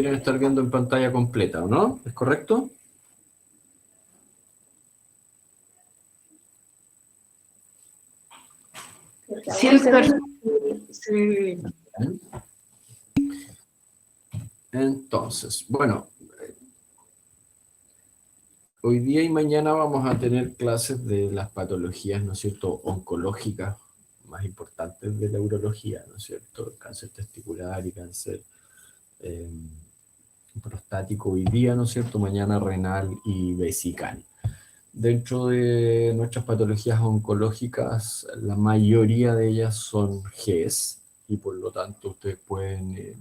Deberían estar viendo en pantalla completa, ¿o no? ¿Es correcto? Sí, doctor. Sí. Entonces, bueno, hoy día y mañana vamos a tener clases de las patologías, ¿no es cierto?, oncológicas más importantes de la urología, ¿no es cierto? Cáncer testicular y cáncer prostático hoy día, ¿no es cierto? Mañana renal y vesical. Dentro de nuestras patologías oncológicas, la mayoría de ellas son GES y por lo tanto ustedes pueden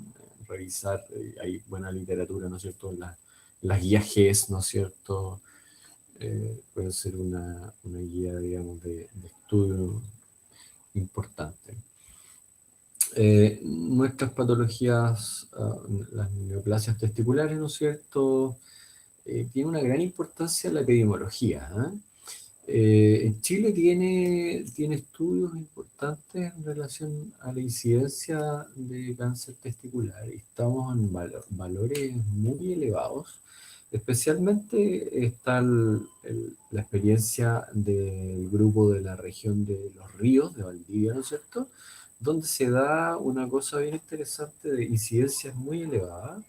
revisar, hay buena literatura, ¿no es cierto? Las guías GES, ¿no es cierto? Puede ser una guía, digamos, de estudio importante. Nuestras patologías, las neoplasias testiculares, ¿no es cierto? Tiene una gran importancia la epidemiología. En Chile tiene estudios importantes en relación a la incidencia de cáncer testicular. Estamos en valores muy elevados. Especialmente está la experiencia del grupo de la región de Los Ríos, de Valdivia, ¿no es cierto?, donde se da una cosa bien interesante de incidencias muy elevadas.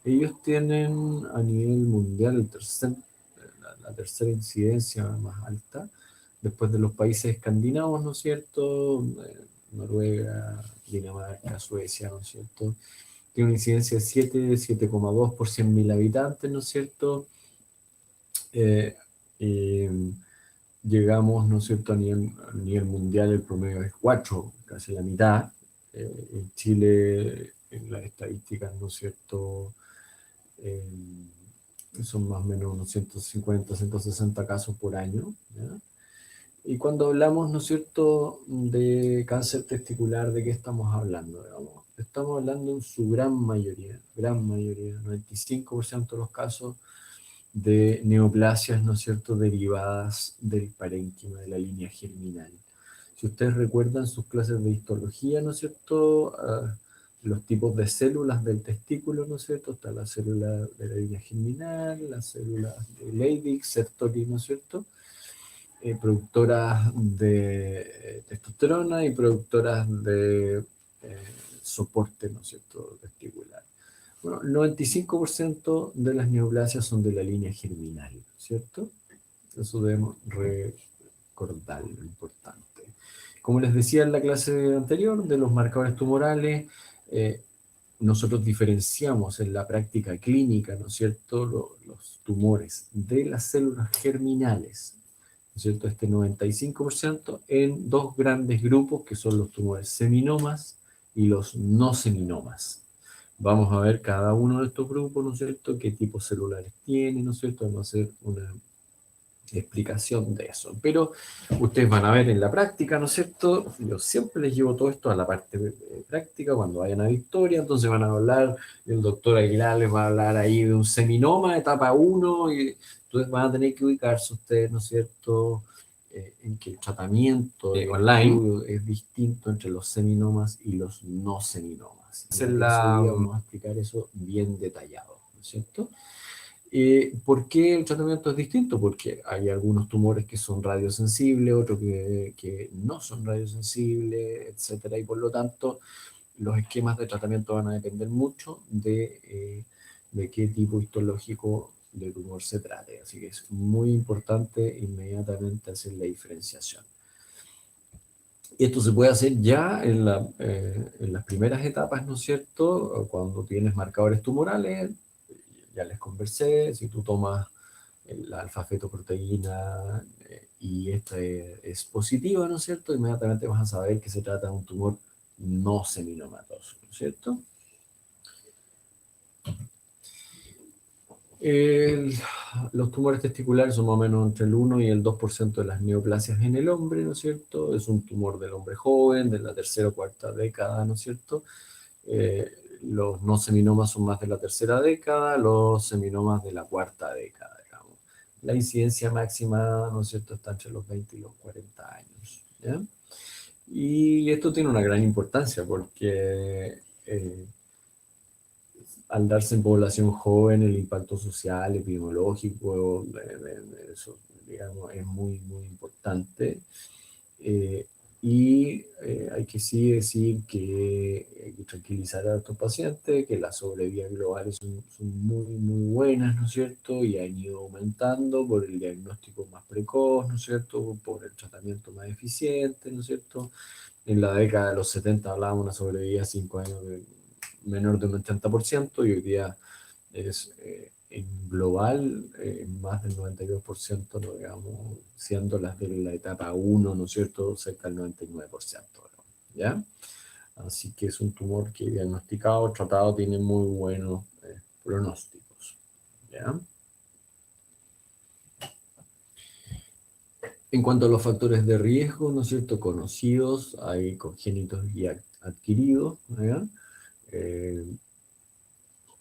Ellos tienen a nivel mundial la tercera incidencia más alta, después de los países escandinavos, ¿no es cierto? Noruega, Dinamarca, Suecia, ¿no es cierto? Tiene una incidencia de 7,2 por 100.000 habitantes, ¿no es cierto? Y llegamos, ¿no es cierto?, a nivel mundial el promedio es 4, casi la mitad. En Chile, en las estadísticas, ¿no es cierto?, son más o menos unos 150, 160 casos por año, ¿ya? Y cuando hablamos, ¿no es cierto?, de cáncer testicular, ¿de qué estamos hablando? Digamos? Estamos hablando en su gran mayoría, 95% de los casos de neoplasias, ¿no es cierto?, derivadas del parénquima, de la línea germinal. Si ustedes recuerdan sus clases de histología, ¿no es cierto?, los tipos de células del testículo, ¿no es cierto? Está la célula de la línea germinal, las células de Leydig, Sertoli, ¿no es cierto?, productoras de testosterona y productoras de soporte, ¿no es cierto?, testicular. Bueno, el 95% de las neoplasias son de la línea germinal, ¿cierto? Eso debemos recordar, lo importante. Como les decía en la clase anterior, de los marcadores tumorales, nosotros diferenciamos en la práctica clínica, ¿no es cierto?, los tumores de las células germinales, ¿no es cierto?, este 95%, en dos grandes grupos que son los tumores seminomas y los no seminomas. Vamos a ver cada uno de estos grupos, ¿no es cierto?, qué tipos celulares tiene, ¿no es cierto?, vamos a hacer una explicación de eso. Pero ustedes van a ver en la práctica, ¿no es cierto? Yo siempre les llevo todo esto a la parte práctica cuando vayan a Victoria, entonces van a hablar, el doctor Aguilar les va a hablar ahí de un seminoma, etapa 1, y entonces van a tener que ubicarse ustedes, ¿no es cierto?, en que el tratamiento online es distinto entre los seminomas y los no seminomas. Vamos a explicar eso bien detallado, ¿no es cierto? ¿Por qué el tratamiento es distinto? Porque hay algunos tumores que son radiosensibles, otros que no son radiosensibles, etcétera, y por lo tanto los esquemas de tratamiento van a depender mucho de qué tipo histológico de tumor se trate. Así que es muy importante inmediatamente hacer la diferenciación. Y esto se puede hacer ya en las primeras etapas, ¿no es cierto? Cuando tienes marcadores tumorales, ya les conversé, si tú tomas la alfa-fetoproteína y esta es positiva, ¿no es cierto?, inmediatamente vas a saber que se trata de un tumor no seminomatoso, ¿no es cierto? Los tumores testiculares son más o menos entre el 1 y el 2% de las neoplasias en el hombre, ¿no es cierto? Es un tumor del hombre joven, de la tercera o cuarta década, ¿no es cierto? Los no seminomas son más de la tercera década, los seminomas de la cuarta década, digamos. La incidencia máxima, ¿no es cierto?, está entre los 20 y los 40 años, ¿ya? Y esto tiene una gran importancia porque al darse en población joven, el impacto social, epidemiológico, eso, digamos, es muy, muy importante. Hay que sí decir que hay que tranquilizar a estos pacientes, que las sobrevidas globales son muy, muy buenas, ¿no es cierto? Y han ido aumentando por el diagnóstico más precoz, ¿no es cierto? Por el tratamiento más eficiente, ¿no es cierto? En la década de los 70 hablábamos de una sobrevida a 5 años menor de un 80%, y hoy día es en global más del 92%, ¿no? Digamos, siendo las de la etapa 1, ¿no es cierto?, cerca del 99%, ¿no? ¿Ya? Así que es un tumor que diagnosticado, tratado, tiene muy buenos pronósticos, ¿ya? En cuanto a los factores de riesgo, ¿no es cierto?, conocidos, hay congénitos y adquiridos, ¿ya?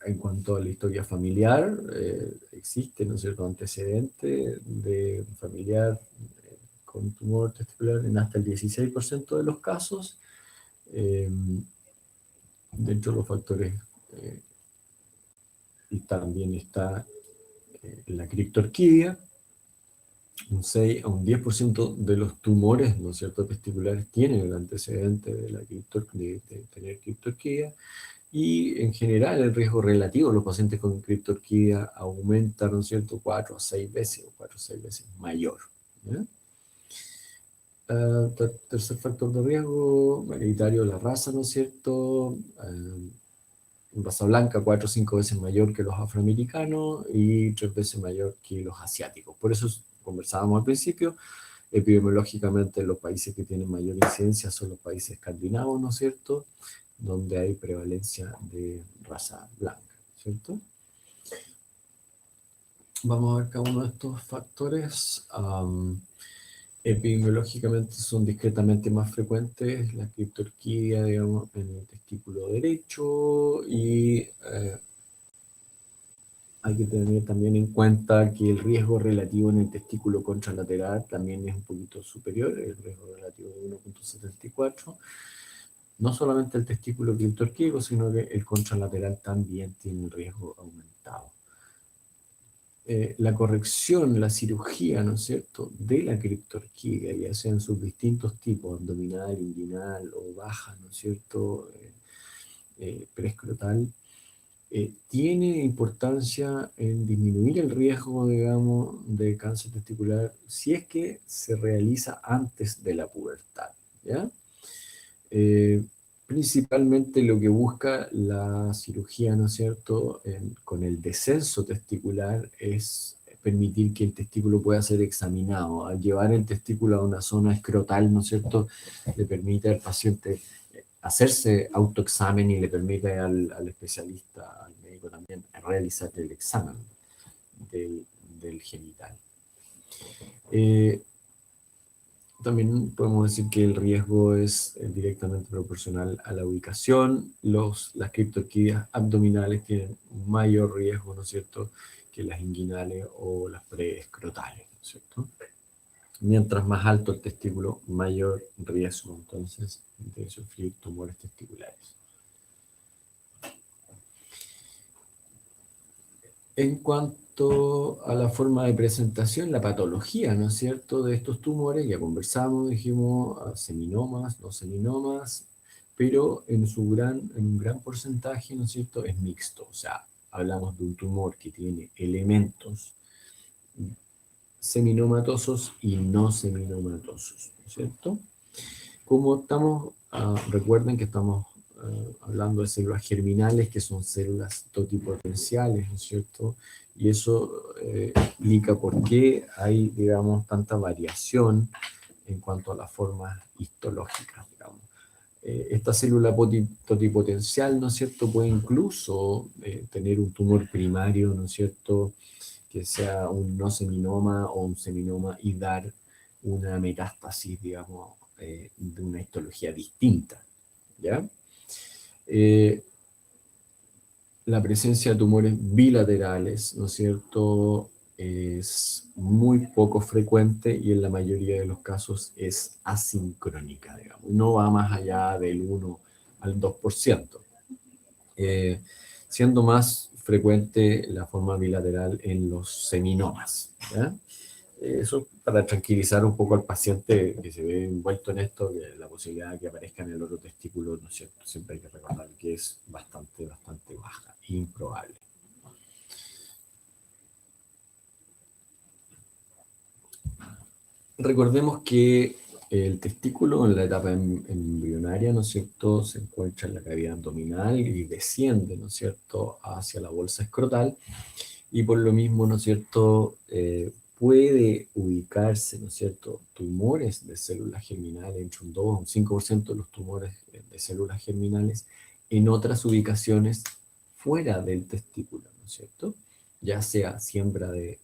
En cuanto a la historia familiar, existe, ¿no es cierto?, antecedente de un familiar con tumor testicular en hasta el 16% de los casos. Dentro de los factores, y también está la criptorquidia. Un 6 a un 10% de los tumores, ¿no es cierto?, testiculares tienen el antecedente de tener criptorquidia. Y en general el riesgo relativo de los pacientes con criptorquidia aumenta, ¿no es cierto?, 4 a 6 veces mayor, ¿ya? Tercer factor de riesgo, hereditario de la raza, ¿no es cierto? Raza blanca 4 o 5 veces mayor que los afroamericanos y 3 veces mayor que los asiáticos. Por eso conversábamos al principio, epidemiológicamente los países que tienen mayor incidencia son los países escandinavos, ¿no es cierto?, donde hay prevalencia de raza blanca, ¿cierto? Vamos a ver cada uno de estos factores. Epidemiológicamente son discretamente más frecuentes la criptorquidia, digamos, en el testículo derecho, y hay que tener también en cuenta que el riesgo relativo en el testículo contralateral también es un poquito superior, el riesgo relativo de 1.74. No solamente el testículo criptorquídico, sino que el contralateral también tiene un riesgo aumentado. La corrección, la cirugía, ¿no es cierto?, de la criptorquidia, ya sea en sus distintos tipos, abdominal, inguinal o baja, ¿no es cierto?, preescrotal, tiene importancia en disminuir el riesgo, digamos, de cáncer testicular si es que se realiza antes de la pubertad, ¿ya? Principalmente lo que busca la cirugía, ¿no es cierto?, con el descenso testicular es permitir que el testículo pueda ser examinado. Al llevar el testículo a una zona escrotal, ¿no es cierto?, le permite al paciente hacerse autoexamen y le permite al especialista, al médico también, realizar el examen del genital. También podemos decir que el riesgo es directamente proporcional a la ubicación. Las criptorquidias abdominales tienen un mayor riesgo, ¿no es cierto?, que las inguinales o las preescrotales, ¿no es cierto? Mientras más alto el testículo, mayor riesgo, entonces, de sufrir tumores testiculares. En cuanto a la forma de presentación, la patología, ¿no es cierto?, de estos tumores, ya conversamos, dijimos, seminomas, no seminomas, pero en un gran porcentaje, ¿no es cierto?, es mixto. O sea, hablamos de un tumor que tiene elementos seminomatosos y no seminomatosos, ¿no es cierto? Como estamos, recuerden que estamos hablando de células germinales, que son células totipotenciales, ¿no es cierto? Y eso explica por qué hay, digamos, tanta variación en cuanto a las formas histológicas, digamos. Esta célula totipotencial, ¿no es cierto?, puede incluso tener un tumor primario, ¿no es cierto?, que sea un no seminoma o un seminoma, y dar una metástasis, digamos, de una histología distinta, ¿ya? La presencia de tumores bilaterales, ¿no es cierto?, es muy poco frecuente y en la mayoría de los casos es asincrónica, digamos. No va más allá del 1 al 2%. siendo más frecuente la forma bilateral en los seminomas, ¿ya? Eso para tranquilizar un poco al paciente que se ve envuelto en esto, que la posibilidad de que aparezca en el otro testículo, ¿no es cierto? Siempre hay que recordar que es bastante baja, improbable. Recordemos que el testículo en la etapa embrionaria, ¿no es cierto?, se encuentra en la cavidad abdominal y desciende, ¿no es cierto?, hacia la bolsa escrotal, y por lo mismo, ¿no es cierto?, puede ubicarse, ¿no es cierto?, tumores de células germinales, entre un 2 a un 5% de los tumores de células germinales, en otras ubicaciones fuera del testículo, ¿no es cierto?, ya sea siembra de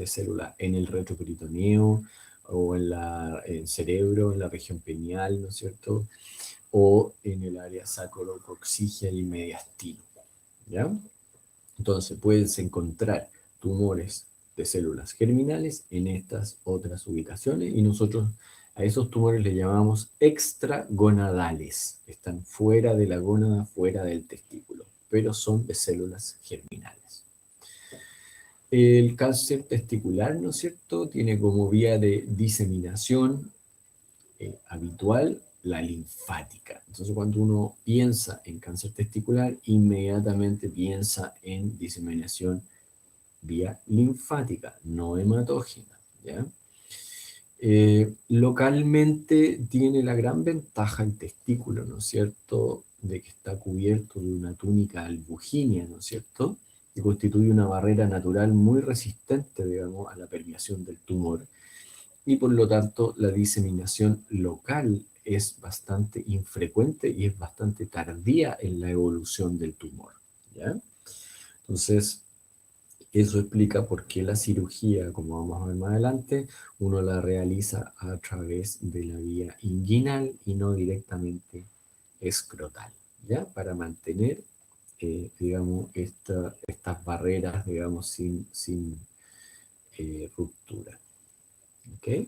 células en el retroperitoneo, o en el cerebro, en la región pineal, ¿no es cierto?, o en el área sacrococcígea y mediastino, ¿ya? Entonces, puedes encontrar tumores de células germinales en estas otras ubicaciones, y nosotros a esos tumores le llamamos extragonadales. Están fuera de la gónada, fuera del testículo, pero son de células germinales. El cáncer testicular, ¿no es cierto?, tiene como vía de diseminación habitual la linfática. Entonces, cuando uno piensa en cáncer testicular, inmediatamente piensa en diseminación vía linfática, no hematógena, ¿ya? Localmente tiene la gran ventaja el testículo, ¿no es cierto?, de que está cubierto de una túnica albuginea, ¿no es cierto?, que constituye una barrera natural muy resistente, digamos, a la permeación del tumor, y por lo tanto la diseminación local es bastante infrecuente y es bastante tardía en la evolución del tumor, ¿ya? Entonces, eso explica por qué la cirugía, como vamos a ver más adelante, uno la realiza a través de la vía inguinal y no directamente escrotal, ¿ya? Para mantener, digamos, estas barreras, digamos, sin ruptura, ¿ok?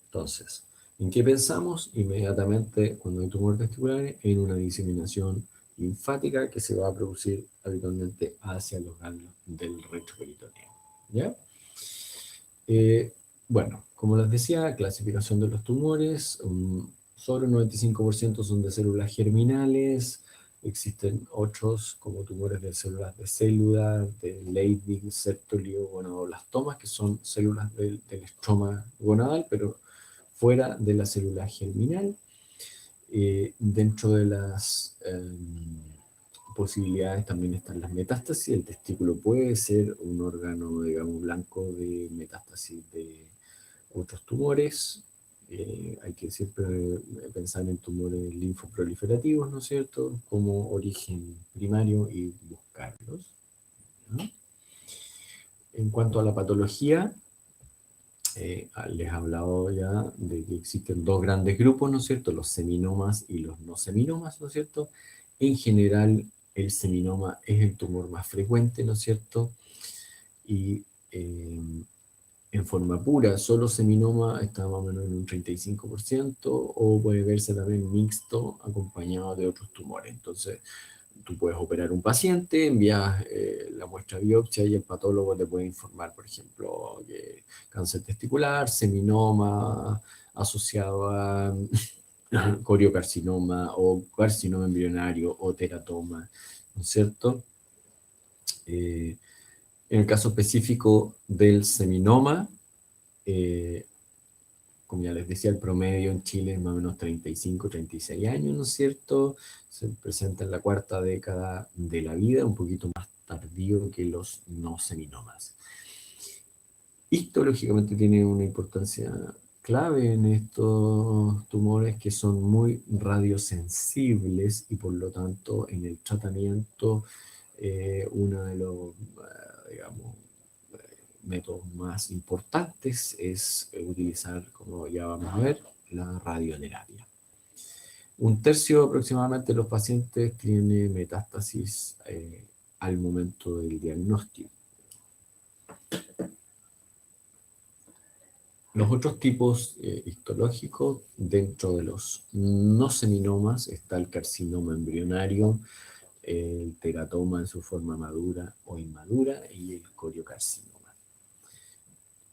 Entonces, ¿en qué pensamos? Inmediatamente, cuando hay tumor testicular, en una diseminación linfática que se va a producir habitualmente hacia los ganglios del retroperitoneo, ¿ya? Bueno, como les decía, clasificación de los tumores, sobre un 95% son de células germinales. Existen otros como tumores de células de célula, de Leydig, Sertolio, gonadoblastomas, que son células del estroma gonadal, pero fuera de la célula germinal. Dentro de las posibilidades también están las metástasis. El testículo puede ser un órgano, digamos, blanco de metástasis de otros tumores. Hay que siempre pensar en tumores linfoproliferativos, ¿no es cierto?, como origen primario y buscarlos, ¿no? En cuanto a la patología, les he hablado ya de que existen dos grandes grupos, ¿no es cierto?, los seminomas y los no seminomas, ¿no es cierto? En general, el seminoma es el tumor más frecuente, ¿no es cierto?, y en forma pura, solo seminoma está más o menos en un 35%, o puede verse también mixto acompañado de otros tumores. Entonces, tú puedes operar un paciente, envías la muestra de biopsia y el patólogo te puede informar, por ejemplo, que cáncer testicular, seminoma asociado a coriocarcinoma o carcinoma embrionario o teratoma, ¿no es cierto? En el caso específico del seminoma, como ya les decía, el promedio en Chile es más o menos 35, 36 años, ¿no es cierto? Se presenta en la cuarta década de la vida, un poquito más tardío que los no seminomas. Histológicamente tiene una importancia clave en estos tumores, que son muy radiosensibles, y por lo tanto en el tratamiento uno de los, digamos, métodos más importantes es utilizar, como ya vamos a ver, la radioterapia. Un tercio aproximadamente de los pacientes tiene metástasis al momento del diagnóstico. Los otros tipos histológicos, dentro de los no seminomas está el carcinoma embrionario, el teratoma en su forma madura o inmadura y el coriocarcinoma.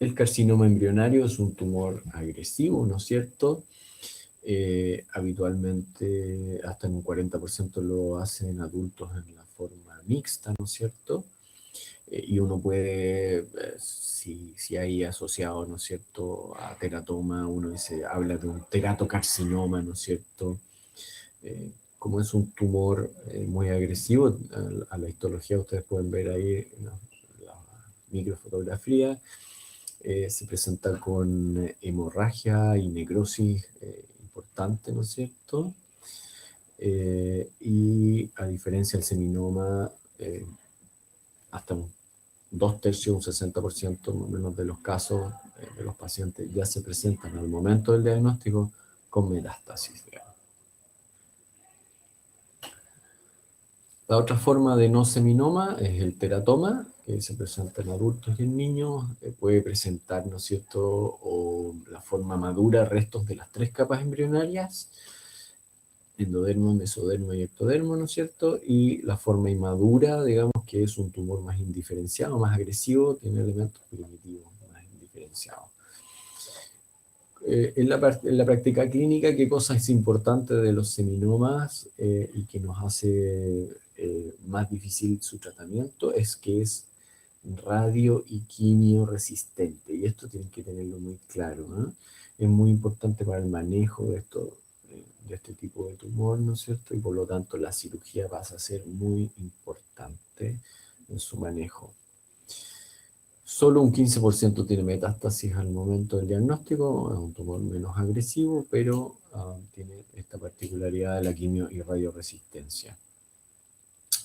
El carcinoma embrionario es un tumor agresivo, ¿no es cierto? Habitualmente hasta en un 40% lo hacen adultos en la forma mixta, ¿no es cierto? Y uno puede, si hay asociado, ¿no es cierto?, a teratoma, uno habla de un teratocarcinoma, ¿no es cierto? Como es un tumor muy agresivo, a la histología ustedes pueden ver ahí la microfotografía, se presenta con hemorragia y necrosis importante, ¿no es cierto? Y a diferencia del seminoma, hasta un 2/3, un 60% más o menos de los casos de los pacientes ya se presentan al momento del diagnóstico con metástasis, digamos. La otra forma de no seminoma es el teratoma, que se presenta en adultos y en niños. Puede presentar, ¿no es cierto?, o la forma madura, restos de las 3 capas embrionarias, endodermo, mesodermo y ectodermo, ¿no es cierto? Y la forma inmadura, digamos, que es un tumor más indiferenciado, más agresivo, tiene elementos primitivos más indiferenciados. En la práctica clínica, ¿qué cosa es importante de los seminomas y que nos hace más difícil su tratamiento? Es que es radio y quimio resistente, y esto tienen que tenerlo muy claro, ¿no? Es muy importante para el manejo de este tipo de tumor, ¿no es cierto? Y por lo tanto la cirugía pasa a ser muy importante en su manejo. Solo un 15% tiene metástasis al momento del diagnóstico, es un tumor menos agresivo, pero tiene esta particularidad de la quimio y radioresistencia.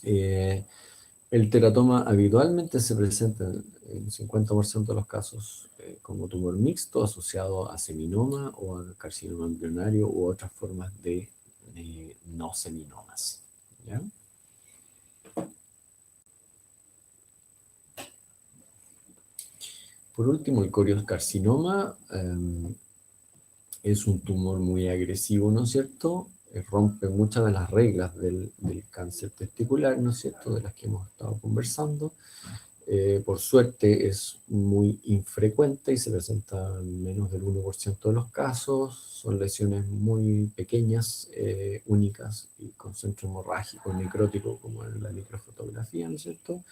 El teratoma habitualmente se presenta en 50% de los casos como tumor mixto asociado a seminoma o a carcinoma embrionario u otras formas de no seminomas, ¿ya? Por último, el corioscarcinoma es un tumor muy agresivo, ¿no es cierto? Rompe muchas de las reglas del cáncer testicular, ¿no es cierto?, de las que hemos estado conversando. Por suerte es muy infrecuente y se presenta en menos del 1% de los casos. Son lesiones muy pequeñas, únicas y con centro hemorrágico, necrótico, como en la microfotografía, ¿no es cierto?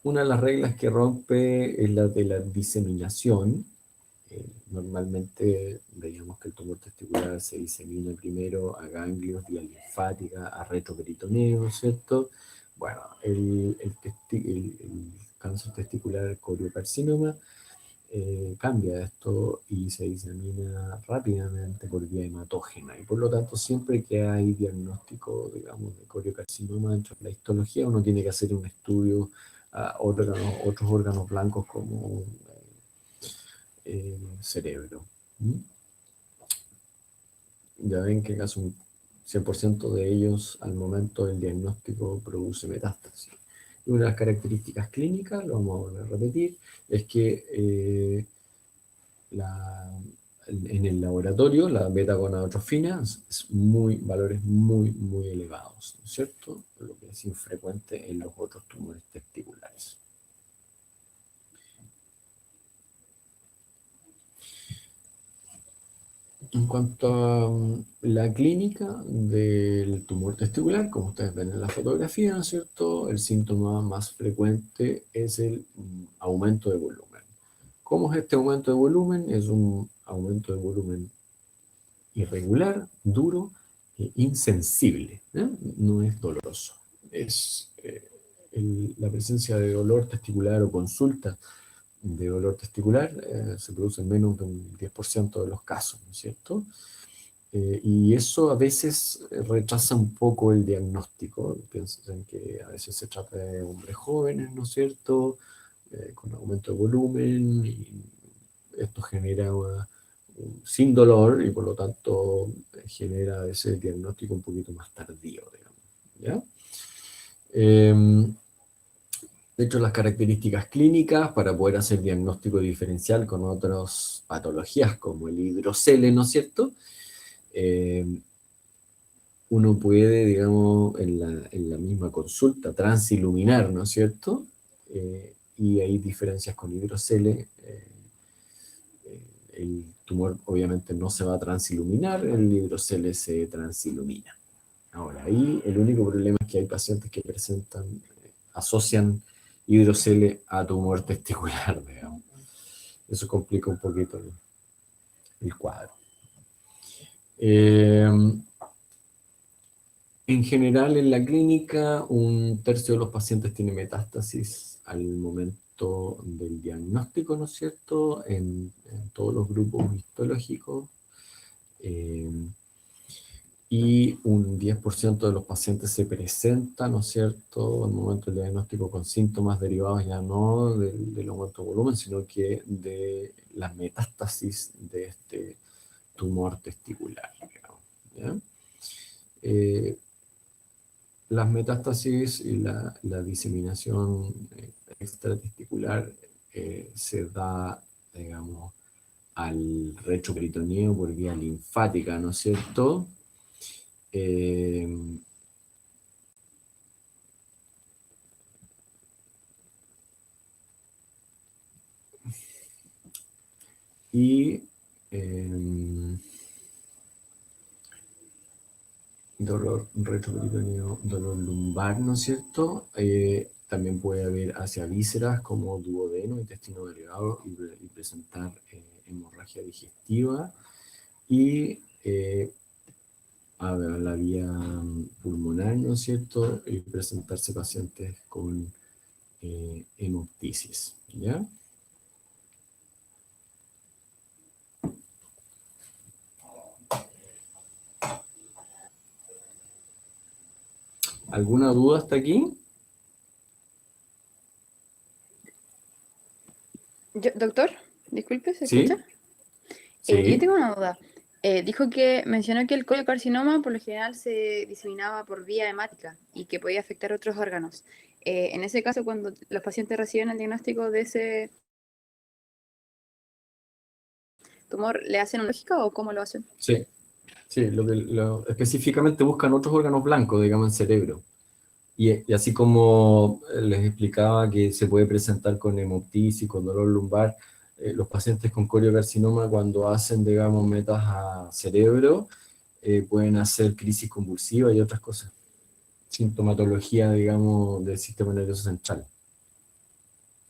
Una de las reglas que rompe es la de la diseminación. Normalmente veíamos que el tumor testicular se disemina primero a ganglios, vía linfática, a retroperitoneo, ¿cierto? Bueno, el cáncer testicular coriocarcinoma cambia esto y se disemina rápidamente por vía hematógena. Y por lo tanto, siempre que hay diagnóstico, digamos, de coriocarcinoma dentro de la histología, uno tiene que hacer un estudio a otros órganos blancos como cerebro. Ya ven que casi un 100% de ellos al momento del diagnóstico produce metástasis. Y una de las características clínicas, lo vamos a volver a repetir, es que en el laboratorio la beta-gonadotrofina es valores muy elevados, ¿no es cierto? Lo que es infrecuente en los otros tumores testiculares. En cuanto a la clínica del tumor testicular, como ustedes ven en la fotografía, ¿no es cierto?, el síntoma más frecuente es el aumento de volumen. ¿Cómo es este aumento de volumen? Es un aumento de volumen irregular, duro e insensible, ¿eh? No es doloroso. Es la presencia de dolor testicular o consulta de dolor testicular se produce en menos de un 10% de los casos, ¿no es cierto? Y eso a veces retrasa un poco el diagnóstico. Piensan que a veces se trata de hombres jóvenes, ¿no es cierto?, con aumento de volumen, y esto genera sin dolor y por lo tanto genera ese diagnóstico un poquito más tardío, digamos, ¿ya? De hecho, las características clínicas para poder hacer diagnóstico diferencial con otras patologías como el hidrocele, ¿no es cierto? uno puede, digamos, en la misma consulta transiluminar, ¿no es cierto? Y hay diferencias con hidrocele. El tumor obviamente no se va a transiluminar, el hidrocele se transilumina. Ahora, ahí el único problema es que hay pacientes que presentan, asocian hidrocele a tumor testicular, digamos. Eso complica un poquito el cuadro. En general, en la clínica, un tercio de los pacientes tiene metástasis al momento del diagnóstico, ¿no es cierto? En todos los grupos histológicos. Y un 10% de los pacientes se presentan, ¿no es cierto?, al momento del diagnóstico con síntomas derivados ya no del aumento de volumen, sino que de las metástasis de este tumor testicular, digamos, ¿ya? Las metástasis y la diseminación extratesticular se da, digamos, al retroperitoneo por vía linfática, ¿no es cierto? Y dolor retroperitoneo, dolor lumbar, ¿no es cierto? También puede haber hacia vísceras como duodeno, intestino delgado y presentar hemorragia digestiva. Y a ver, la vía pulmonar, ¿no es cierto? Y presentarse pacientes con hemoptisis, ¿ya? ¿Alguna duda hasta aquí? Doctor, disculpe, ¿se escucha? ¿Sí? Yo Sí. tengo una duda. Mencionó que el coliocarcinoma por lo general se diseminaba por vía hemática y que podía afectar otros órganos. En ese caso, cuando los pacientes reciben el diagnóstico de ese tumor, ¿le hacen una lógica o cómo lo hacen? Sí, sí, específicamente buscan otros órganos blancos, digamos, en cerebro. Y así como les explicaba que se puede presentar con hemoptisis, con dolor lumbar, los pacientes con coriocarcinoma cuando hacen, digamos, metas a cerebro, pueden hacer crisis convulsiva y otras cosas. Sintomatología, digamos, del sistema nervioso central.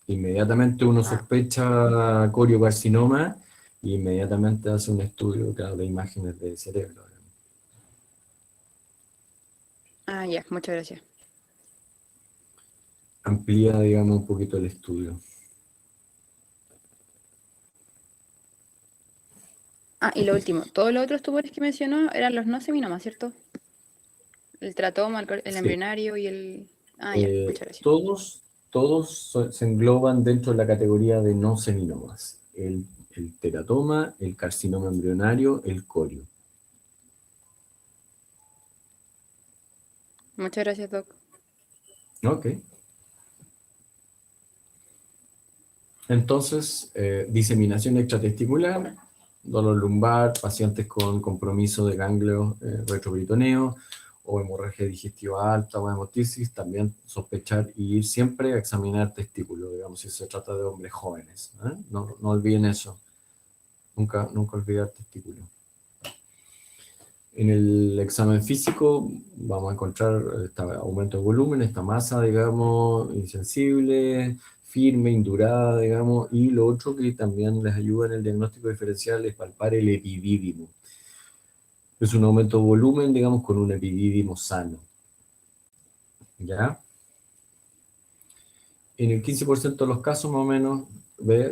Inmediatamente uno sospecha coriocarcinoma y inmediatamente hace un estudio, claro, de imágenes de cerebro. Ah, ya, muchas gracias. Amplía, digamos, un poquito el estudio. Ah, y lo último, todos los otros tumores que mencionó eran los no seminomas, ¿cierto? El teratoma, el Sí. embrionario y el... Ah, ya, muchas gracias. Todos se engloban dentro de la categoría de no seminomas. El teratoma, el carcinoma embrionario, el corio. Muchas gracias, Doc. Ok. Entonces, diseminación extratesticular, dolor lumbar, pacientes con compromiso de ganglios retroperitoneo o hemorragia digestiva alta o hemoptisis, también sospechar y ir siempre a examinar testículos, digamos, si se trata de hombres jóvenes. No, no olviden eso. Nunca olvidar testículos. En el examen físico vamos a encontrar este aumento de volumen, esta masa, digamos, insensible, firme, indurada, digamos, y lo otro que también les ayuda en el diagnóstico diferencial es palpar el epidídimo. Es un aumento de volumen, digamos, con un epidídimo sano. ¿Ya? En el 15% de los casos, más o menos,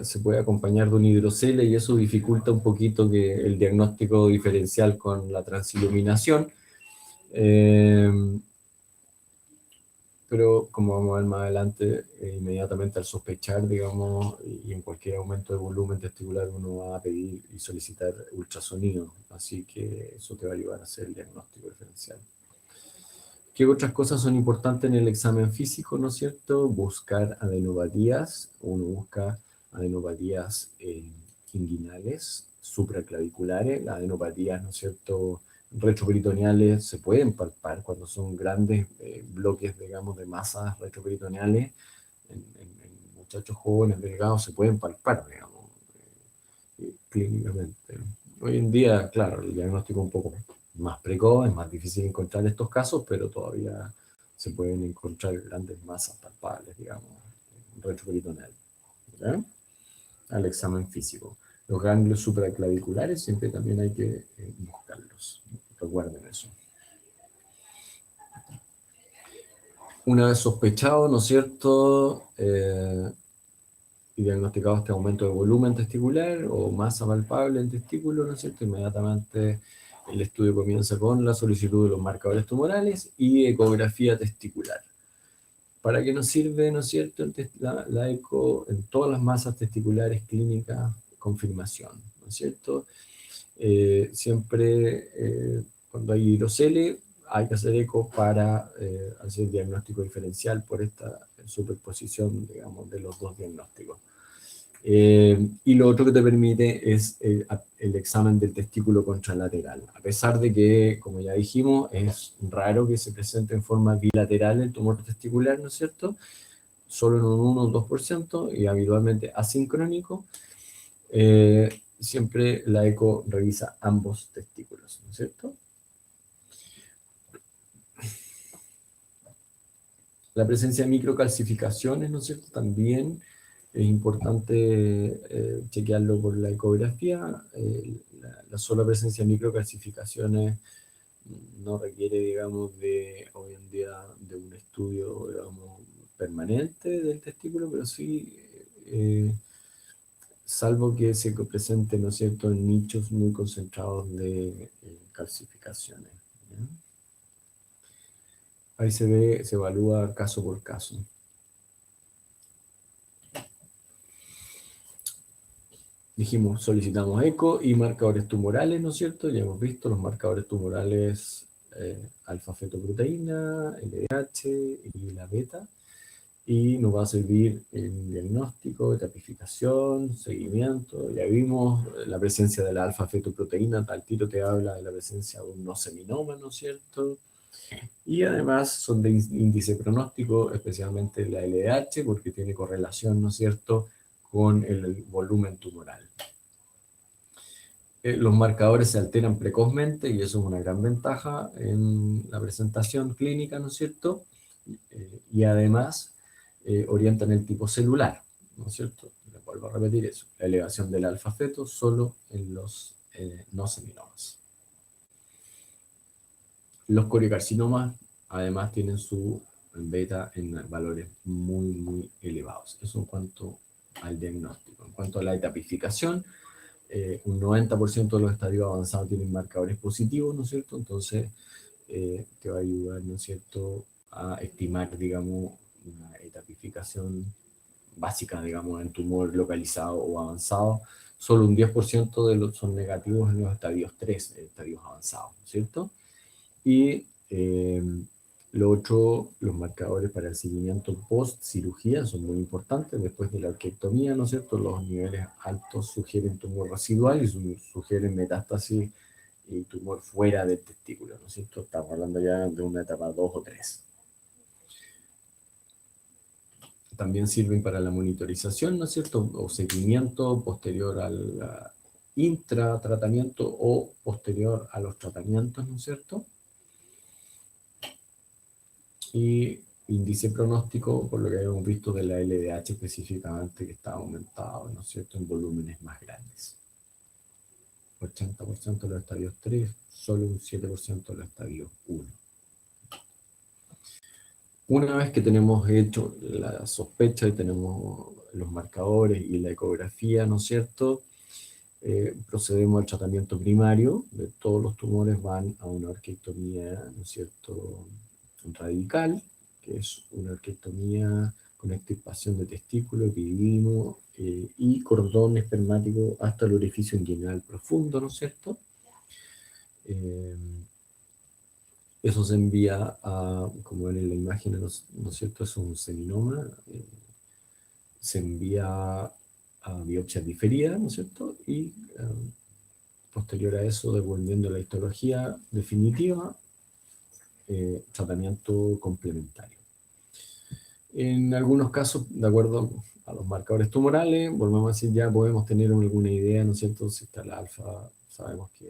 se puede acompañar de un hidrocele y eso dificulta un poquito que el diagnóstico diferencial con la transiluminación. Pero como vamos a ver más adelante, inmediatamente al sospechar, digamos, y en cualquier aumento de volumen testicular uno va a pedir y solicitar ultrasonido, así que eso te va a ayudar a hacer el diagnóstico diferencial. ¿Qué otras cosas son importantes en el examen físico, no es cierto? Buscar adenopatías, uno busca adenopatías inguinales, supraclaviculares, las adenopatías, ¿no es cierto?, retroperitoneales se pueden palpar cuando son grandes bloques, digamos, de masas retroperitoneales. En muchachos jóvenes, delgados, se pueden palpar, digamos, clínicamente. Hoy en día, claro, el diagnóstico es un poco más precoz, es más difícil encontrar estos casos, pero todavía se pueden encontrar grandes masas palpables, digamos, retroperitoneales. ¿Ya? Al examen físico. Los ganglios supraclaviculares siempre también hay que buscarlos. Recuerden eso. Una vez sospechado, ¿no es cierto? Y diagnosticado este aumento de volumen testicular o masa palpable en testículo, ¿no es cierto? Inmediatamente el estudio comienza con la solicitud de los marcadores tumorales y ecografía testicular. ¿Para qué nos sirve, no es cierto, la eco en todas las masas testiculares clínicas? Confirmación, ¿no es cierto? Siempre cuando hay hidrocele hay que hacer eco para hacer diagnóstico diferencial por esta superposición, digamos, de los dos diagnósticos. Y lo otro que te permite es el examen del testículo contralateral. A pesar de que, como ya dijimos, es raro que se presente en forma bilateral el tumor testicular, ¿no es cierto? Solo en un 1 o 2% y habitualmente asincrónico. Siempre la eco revisa ambos testículos, ¿no es cierto? La presencia de microcalcificaciones, ¿no es cierto? También es importante chequearlo por la ecografía. La sola presencia de microcalcificaciones no requiere, digamos, hoy en día de un estudio, digamos, permanente del testículo, pero sí, salvo que se presente, ¿no es cierto?, en nichos muy concentrados de calcificaciones, ¿ya? Ahí se evalúa caso por caso. Dijimos, solicitamos eco y marcadores tumorales, ¿no es cierto? Ya hemos visto los marcadores tumorales alfa-fetoproteína, LDH y la beta. Y nos va a servir en diagnóstico, etapificación, seguimiento. Ya vimos la presencia de la alfa-fetoproteína, tal tiro te habla de la presencia de un no seminoma, ¿no es cierto? Y además son de índice pronóstico, especialmente la LDH, porque tiene correlación, ¿no es cierto?, con el volumen tumoral. Los marcadores se alteran precozmente y eso es una gran ventaja en la presentación clínica, ¿no es cierto? Y además orientan el tipo celular, ¿no es cierto? Les vuelvo a repetir eso, la elevación del alfa-feto solo en los no seminomas. Los coriocarcinomas además tienen su beta en valores muy, muy elevados. Eso en cuanto al diagnóstico. En cuanto a la etapificación, un 90% de los estadios avanzados tienen marcadores positivos, ¿no es cierto? Entonces, te va a ayudar, ¿no es cierto?, a estimar, digamos, una etapificación básica, digamos, en tumor localizado o avanzado. Solo un 10% de los son negativos en los estadios 3, estadios avanzados, ¿no es cierto? Y lo otro, los marcadores para el seguimiento post-cirugía son muy importantes. Después de la orquiectomía, ¿no es cierto?, los niveles altos sugieren tumor residual y sugieren metástasis y tumor fuera del testículo, ¿no es cierto? Estamos hablando ya de una etapa 2 o 3. También sirven para la monitorización, ¿no es cierto?, o seguimiento posterior al intratratamiento o posterior a los tratamientos, ¿no es cierto? Y índice pronóstico, por lo que habíamos visto de la LDH específicamente, que está aumentado, ¿no es cierto?, en volúmenes más grandes. 80% de los estadios 3, solo un 7% de los estadios 1. Una vez que tenemos hecho la sospecha y tenemos los marcadores y la ecografía, ¿no es cierto?, procedemos al tratamiento primario. De todos los tumores van a una orquiectomía, ¿no es cierto?, radical, que es una orquiectomía con extirpación de testículo, epididimo y cordón espermático hasta el orificio inguinal profundo, ¿no es cierto? Eso se envía a, como ven en la imagen, ¿no es cierto?, es un seminoma, se envía a biopsia diferida, ¿no es cierto?, y posterior a eso, devolviendo la histología definitiva, tratamiento complementario. En algunos casos, de acuerdo a los marcadores tumorales, volvemos a decir, ya podemos tener alguna idea, ¿no es cierto? Si está la alfa, sabemos que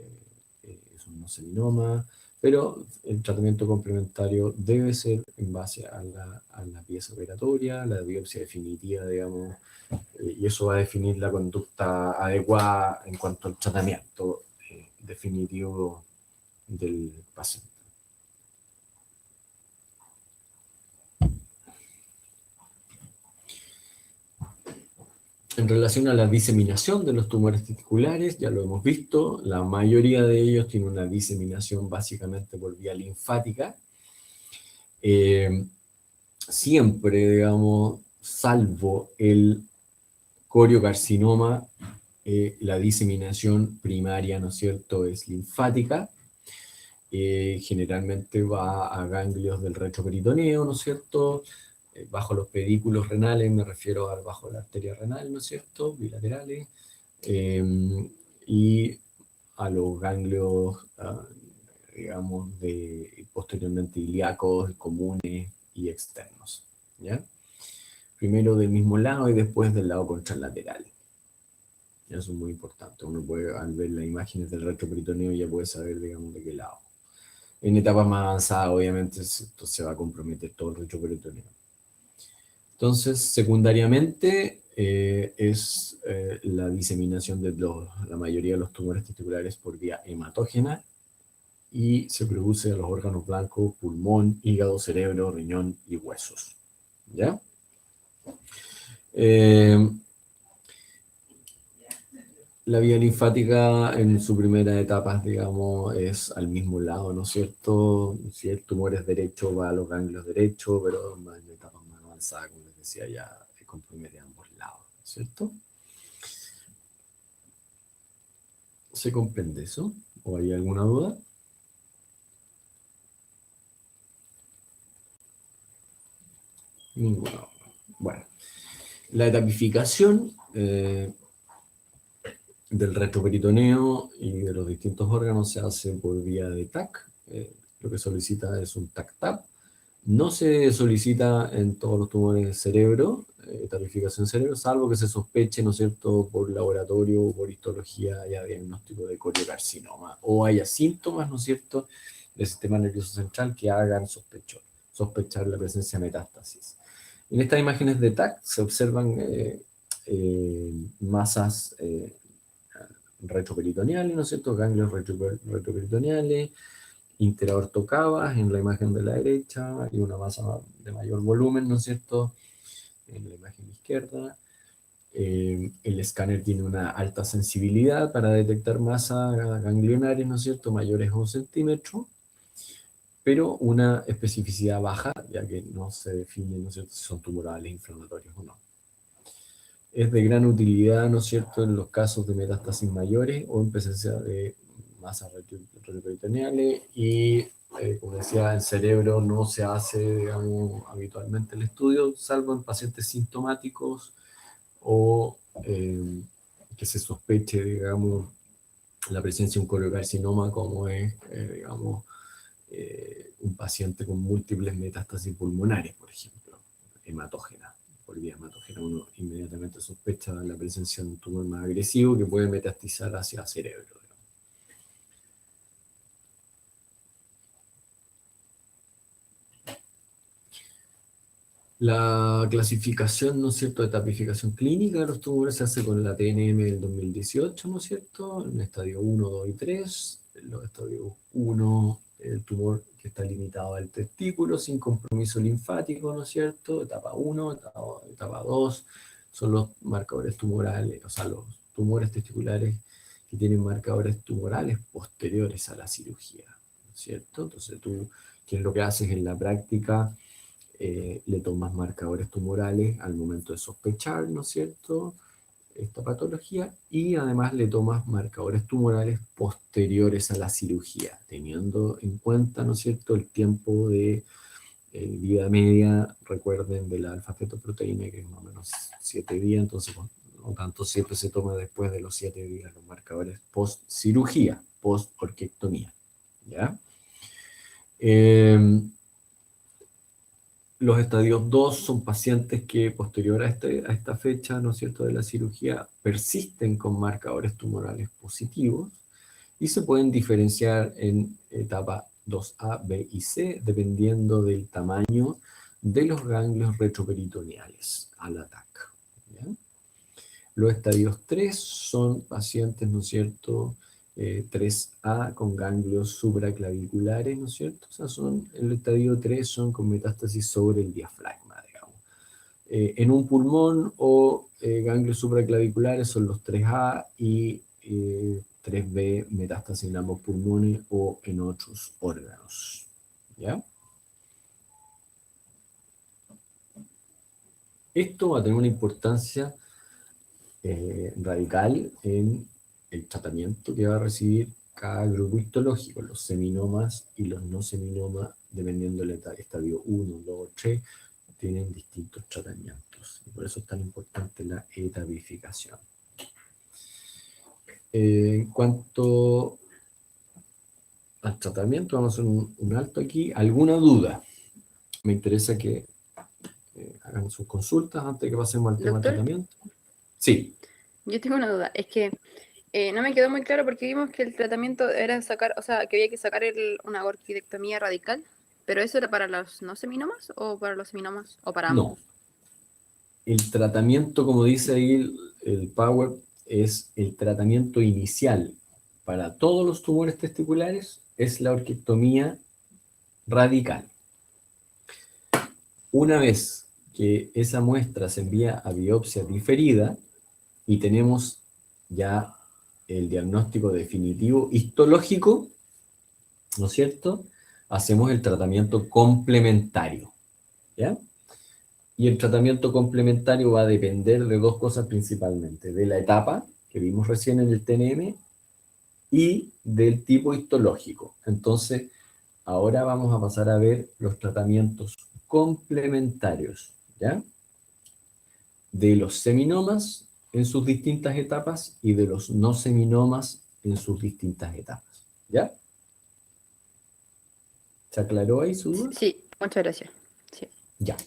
es un seminoma, pero el tratamiento complementario debe ser en base a la pieza operatoria, la biopsia definitiva, digamos, y eso va a definir la conducta adecuada en cuanto al tratamiento definitivo del paciente. En relación a la diseminación de los tumores testiculares, ya lo hemos visto, la mayoría de ellos tiene una diseminación básicamente por vía linfática. Siempre, digamos, salvo el coriocarcinoma, la diseminación primaria, ¿no es cierto?, es linfática. Generalmente va a ganglios del retroperitoneo, ¿no es cierto?, bajo los pedículos renales, me refiero a bajo la arteria renal, ¿no es cierto?, bilaterales, y a los ganglios, digamos, posteriormente ilíacos, comunes y externos, ¿ya? Primero del mismo lado y después del lado contralateral. Eso es muy importante. Uno puede, al ver las imágenes del retroperitoneo, ya puede saber, digamos, de qué lado. En etapas más avanzadas, obviamente, esto se va a comprometer todo el retroperitoneo. Entonces, secundariamente, es la diseminación de la mayoría de los tumores testiculares por vía hematógena y se produce a los órganos blancos, pulmón, hígado, cerebro, riñón y huesos. ¿Ya? La vía linfática en su primera etapa, digamos, es al mismo lado, ¿no es cierto? Si el tumor es derecho, va a los ganglios derechos, pero en etapas más avanzadas, como les decía, ya compromete ambos lados, ¿no es cierto? ¿Se comprende eso? ¿O hay alguna duda? Ninguna. Bueno, la etapificación del retroperitoneo y de los distintos órganos se hace por vía de TAC. Lo que solicita es un TAC-TAP. No se solicita en todos los tumores del cerebro, etapificación cerebro, salvo que se sospeche, ¿no es cierto?, por laboratorio o por histología, haya diagnóstico de coriocarcinoma, o haya síntomas, ¿no es cierto?, del sistema nervioso central que hagan sospechar la presencia de metástasis. En estas imágenes de TAC se observan masas retroperitoneales, ¿no es cierto?, ganglios retroperitoneales, interaortocavas en la imagen de la derecha y una masa de mayor volumen, ¿no es cierto?, en la imagen izquierda. El escáner tiene una alta sensibilidad para detectar masas ganglionares, ¿no es cierto?, mayores a 1 centímetro, pero una especificidad baja, ya que no se define, ¿no es cierto?, si son tumorales, inflamatorios o no. Es de gran utilidad, ¿no es cierto?, en los casos de metástasis mayores o en presencia de masas retroperitoneales y, como decía, el cerebro no se hace, digamos, habitualmente el estudio, salvo en pacientes sintomáticos o que se sospeche, digamos, la presencia de un coriocarcinoma, como es, digamos, un paciente con múltiples metástasis pulmonares, por ejemplo, hematógenas. Por vía hematógena uno inmediatamente sospecha la presencia de un tumor más agresivo que puede metastizar hacia el cerebro. La clasificación, ¿no es cierto?, de etapificación clínica de los tumores se hace con la TNM del 2018, ¿no es cierto?, en estadio 1, 2 y 3. En los estadios 1, el tumor que está limitado al testículo, sin compromiso linfático, ¿no es cierto?, etapa 1, etapa 2, son los marcadores tumorales, o sea, los tumores testiculares que tienen marcadores tumorales posteriores a la cirugía, ¿no es cierto? Entonces tú, ¿qué es lo que haces en la práctica? Le tomas marcadores tumorales al momento de sospechar, ¿no es cierto?, esta patología, y además le tomas marcadores tumorales posteriores a la cirugía, teniendo en cuenta, ¿no es cierto?, el tiempo de vida media, recuerden, de la alfa-fetoproteína, que es más o menos 7 días, entonces Por lo tanto, siempre se toma después de los 7 días los marcadores post-cirugía, post-orquiectomía. ¿Ya? Los estadios 2 son pacientes que posterior a esta fecha, ¿no es cierto?, de la cirugía, persisten con marcadores tumorales positivos y se pueden diferenciar en etapa 2A, B y C, dependiendo del tamaño de los ganglios retroperitoneales al ataque. ¿Ya? Los estadios 3 son pacientes, ¿no es cierto?, 3A con ganglios supraclaviculares, ¿no es cierto? O sea, el estadio 3 son con metástasis sobre el diafragma, digamos. En un pulmón o ganglios supraclaviculares son los 3A y 3B, metástasis en ambos pulmones o en otros órganos. ¿Ya? Esto va a tener una importancia radical en el tratamiento que va a recibir cada grupo histológico. Los seminomas y los no seminomas, dependiendo del estadio 1, 2 o 3, tienen distintos tratamientos. Y por eso es tan importante la etapificación. En cuanto al tratamiento, vamos a hacer un alto aquí. ¿Alguna duda? Me interesa que hagan sus consultas antes de que pasemos al tema de Doctor, tratamiento. Sí. yo tengo una duda. Es que no me quedó muy claro porque vimos que el tratamiento era sacar, o sea, que había que sacar una orquidectomía radical, pero ¿eso era para los no seminomas o para los seminomas o para ambos? No. El tratamiento, como dice ahí el Power, es el tratamiento inicial para todos los tumores testiculares, es la orquiectomía radical. Una vez que esa muestra se envía a biopsia diferida y tenemos ya el diagnóstico definitivo histológico, ¿no es cierto?, hacemos el tratamiento complementario, ¿ya? Y el tratamiento complementario va a depender de dos cosas principalmente, de la etapa que vimos recién en el TNM y del tipo histológico. Entonces, ahora vamos a pasar a ver los tratamientos complementarios, ¿ya? De los seminomas en sus distintas etapas y de los no seminomas en sus distintas etapas, ¿ya? ¿Se aclaró ahí su duda? Sí, muchas gracias. Sí. Ya.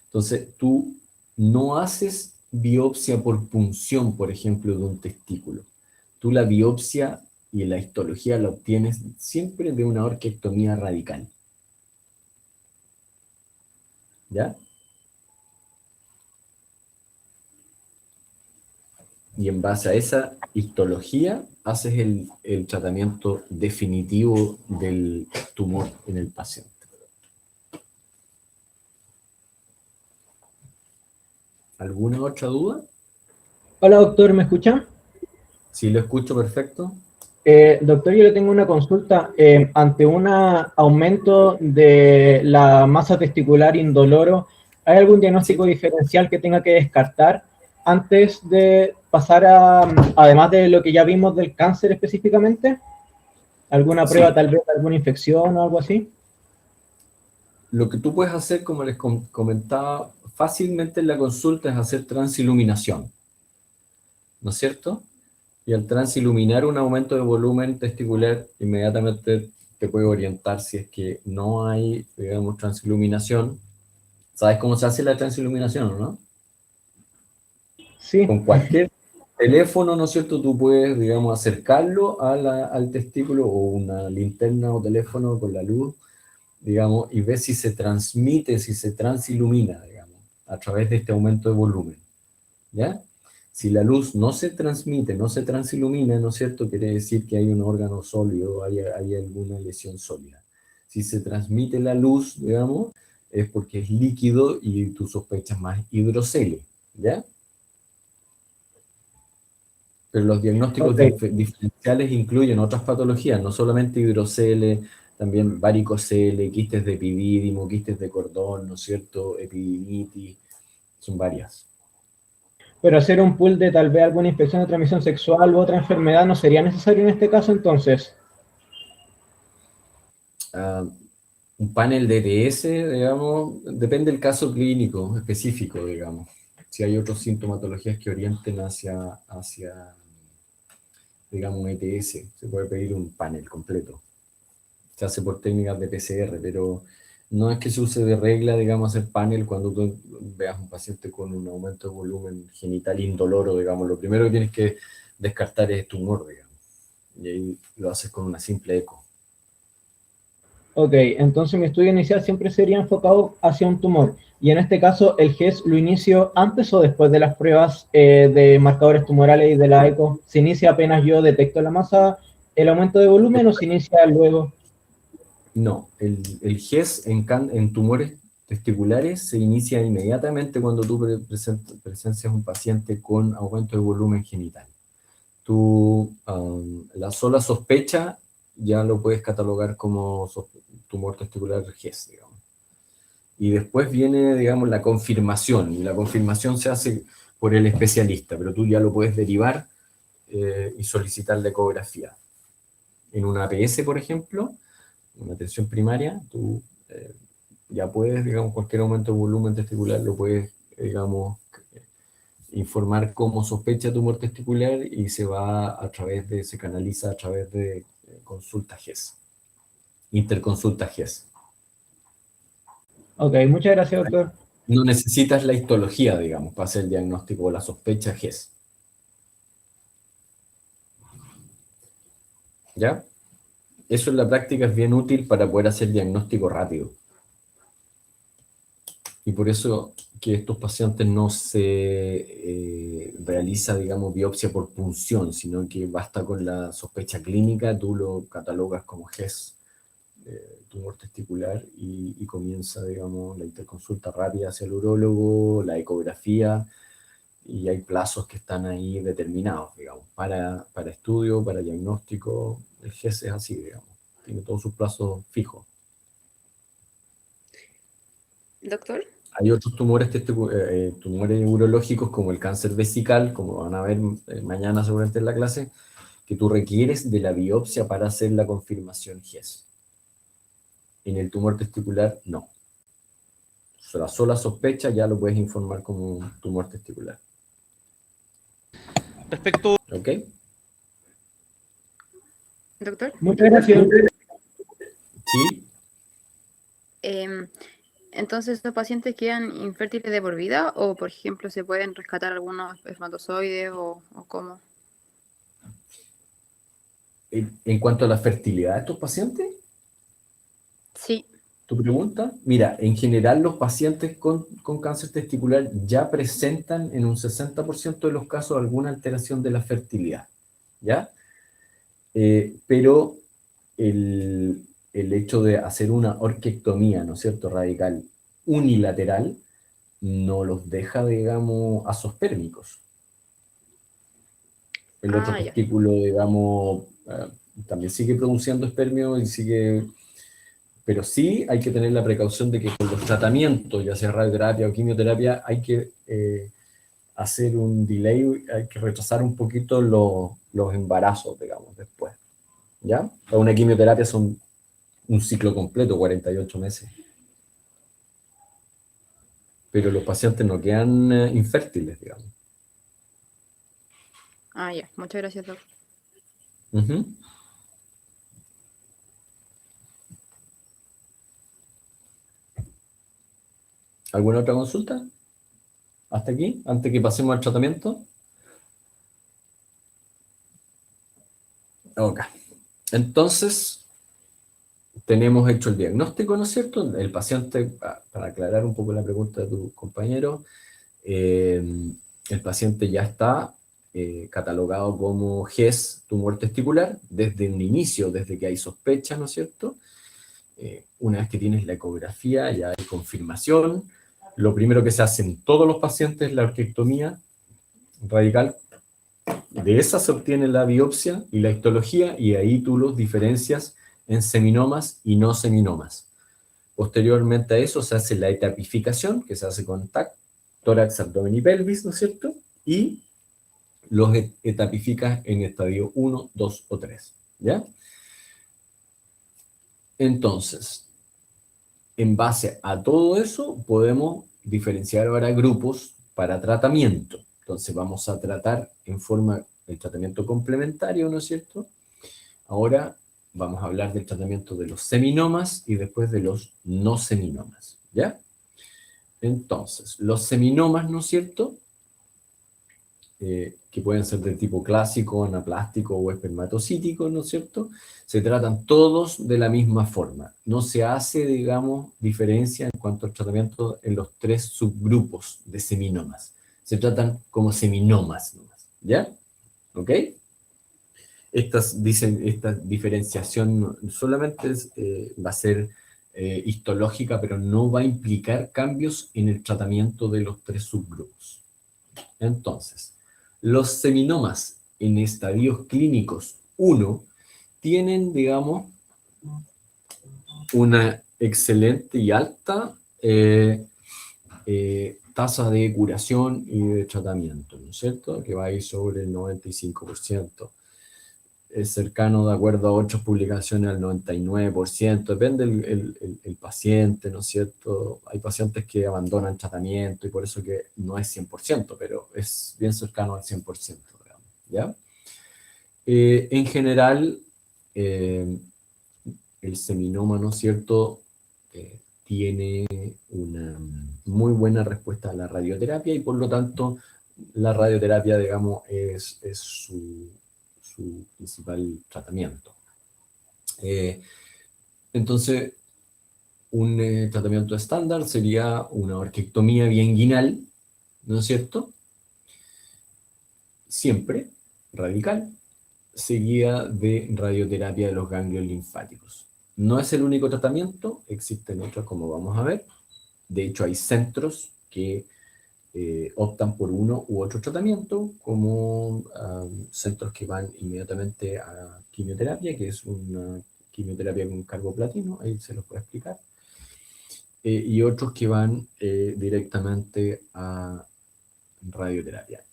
Entonces, tú no haces biopsia por punción, por ejemplo, de un testículo. Tú la biopsia y la histología la obtienes siempre de una orquiectomía radical. ¿Ya? Y en base a esa histología haces el tratamiento definitivo del tumor en el paciente. ¿Alguna otra duda? Hola doctor, ¿me escucha? Sí, lo escucho perfecto. Doctor, yo le tengo una consulta. Ante un aumento de la masa testicular indoloro, ¿hay algún diagnóstico diferencial que tenga que descartar antes de pasar a, además de lo que ya vimos del cáncer específicamente? ¿Alguna prueba, tal vez, de alguna infección o algo así? Lo que tú puedes hacer, como les comentaba, fácilmente en la consulta es hacer transiluminación, ¿no es cierto? Y al transiluminar un aumento de volumen testicular, inmediatamente te puede orientar si es que no hay, digamos, transiluminación. ¿Sabes cómo se hace la transiluminación, no? Sí. Con cualquier teléfono, ¿no es cierto? Tú puedes, digamos, acercarlo al testículo o una linterna o teléfono con la luz, digamos, y ver si se transmite, si se transilumina, digamos, a través de este aumento de volumen, ¿ya? Si la luz no se transmite, no se transilumina, ¿no es cierto?, quiere decir que hay un órgano sólido, hay alguna lesión sólida. Si se transmite la luz, digamos, es porque es líquido y tú sospechas más hidrocele, ¿ya? Pero los diagnósticos diferenciales incluyen otras patologías, no solamente hidrocele, también varicocele, quistes de epidídimo, quistes de cordón, ¿no es cierto?, epididimitis, son varias. Pero hacer un pool de tal vez alguna infección de transmisión sexual u otra enfermedad no sería necesario en este caso, entonces. Un panel de ETS, digamos, depende del caso clínico específico, digamos. Si hay otras sintomatologías que orienten hacia digamos, un ETS, se puede pedir un panel completo. Se hace por técnicas de PCR, pero no es que se use de regla, digamos, hacer panel cuando tú veas un paciente con un aumento de volumen genital indoloro, digamos. Lo primero que tienes que descartar es tumor, digamos. Y ahí lo haces con una simple eco. Ok, entonces mi estudio inicial siempre sería enfocado hacia un tumor. Y en este caso, ¿el GES lo inicio antes o después de las pruebas de marcadores tumorales y de la eco? ¿Se inicia apenas yo detecto la masa, el aumento de volumen o se inicia luego? No, el GES en tumores testiculares se inicia inmediatamente cuando tú presencias un paciente con aumento de volumen genital. Tú, la sola sospecha ya lo puedes catalogar como tumor testicular GES, digamos. Y después viene, digamos, la confirmación, y la confirmación se hace por el especialista, pero tú ya lo puedes derivar y solicitar la ecografía. En una APS, por ejemplo, una atención primaria, tú ya puedes, digamos, cualquier aumento de volumen testicular lo puedes, digamos, informar como sospecha tumor testicular y se canaliza a través de consulta GES, interconsulta GES. Ok, muchas gracias, doctor. No necesitas la histología, digamos, para hacer el diagnóstico o la sospecha GES. ¿Ya? Eso en la práctica es bien útil para poder hacer diagnóstico rápido. Y por eso que estos pacientes no se realiza, digamos, biopsia por punción, sino que basta con la sospecha clínica, tú lo catalogas como GES, tumor testicular, y comienza, digamos, la interconsulta rápida hacia el urólogo, la ecografía, y hay plazos que están ahí determinados, digamos, para estudio, para diagnóstico. El GES es así, digamos, tiene todos sus plazos fijos. Doctor. Hay otros tumores, tumores urológicos como el cáncer vesical, como van a ver mañana seguramente en la clase, que tú requieres de la biopsia para hacer la confirmación GES. En el tumor testicular, no. La sola sospecha ya lo puedes informar como un tumor testicular. Respecto. ¿Ok? Doctor. Muchas gracias. Sí. Entonces, ¿estos pacientes quedan infértiles de por vida o, por ejemplo, se pueden rescatar algunos espermatozoides o cómo? En cuanto a la fertilidad de estos pacientes, Sí. tu pregunta, mira, en general los pacientes con cáncer testicular ya presentan en un 60% de los casos alguna alteración de la fertilidad, ¿ya? Pero el hecho de hacer una orquiectomía, ¿no es cierto?, radical unilateral, no los deja, digamos, azospérmicos. El otro Ya. testículo, digamos, también sigue produciendo espermio y sigue... Pero sí hay que tener la precaución de que con los tratamientos, ya sea radioterapia o quimioterapia, hay que hacer un delay, hay que retrasar un poquito los embarazos, digamos, después. ¿Ya? Una quimioterapia son un ciclo completo, 48 meses. Pero los pacientes no quedan infértiles, digamos. Ya. Muchas gracias, doctor. Uh-huh. ¿Alguna otra consulta? ¿Hasta aquí? ¿Antes que pasemos al tratamiento? Ok. Entonces, tenemos hecho el diagnóstico, ¿no es cierto? El paciente, para aclarar un poco la pregunta de tu compañero, el paciente ya está catalogado como GES, tumor testicular, desde un inicio, desde que hay sospecha, ¿no es cierto? Una vez que tienes la ecografía, ya hay confirmación. Lo primero que se hace en todos los pacientes es la orquiectomía radical. De esa se obtiene la biopsia y la histología, y ahí tú los diferencias en seminomas y no seminomas. Posteriormente a eso se hace la etapificación, que se hace con TAC, tórax, abdomen y pelvis, ¿no es cierto? Y los etapificas en estadio 1, 2 o 3, ¿ya? Entonces, en base a todo eso, podemos diferenciar ahora grupos para tratamiento. Entonces vamos a tratar en forma del tratamiento complementario, ¿no es cierto? Ahora vamos a hablar del tratamiento de los seminomas y después de los no seminomas, ¿ya? Entonces, los seminomas, ¿no es cierto? Que pueden ser de tipo clásico, anaplástico o espermatocítico, ¿no es cierto? Se tratan todos de la misma forma. No se hace, digamos, diferencia en cuanto al tratamiento en los 3 subgrupos de seminomas. Se tratan como seminomas, nomás, ¿ya? ¿Ok? Esta diferenciación solamente va a ser histológica, pero no va a implicar cambios en el tratamiento de los 3 subgrupos. Entonces, los seminomas en estadios clínicos 1 tienen, digamos, una excelente y alta tasa de curación y de tratamiento, ¿no es cierto? Que va a ir sobre el 95%. Es cercano, de acuerdo a otras publicaciones, al 99%. Depende el paciente, ¿no es cierto? Hay pacientes que abandonan tratamiento y por eso que no es 100%, pero es bien cercano al 100%, digamos, ¿ya? En general, el seminoma, ¿no es cierto?, tiene una muy buena respuesta a la radioterapia y por lo tanto la radioterapia, digamos, es su principal tratamiento. Entonces, un tratamiento estándar sería una orquiectomía bienguinal, ¿no es cierto? Siempre radical, seguida de radioterapia de los ganglios linfáticos. No es el único tratamiento, existen otros como vamos a ver. De hecho, hay centros que optan por uno u otro tratamiento, como centros que van inmediatamente a quimioterapia, que es una quimioterapia con carboplatino, ahí se los puedo explicar, y otros que van directamente a radioterapia.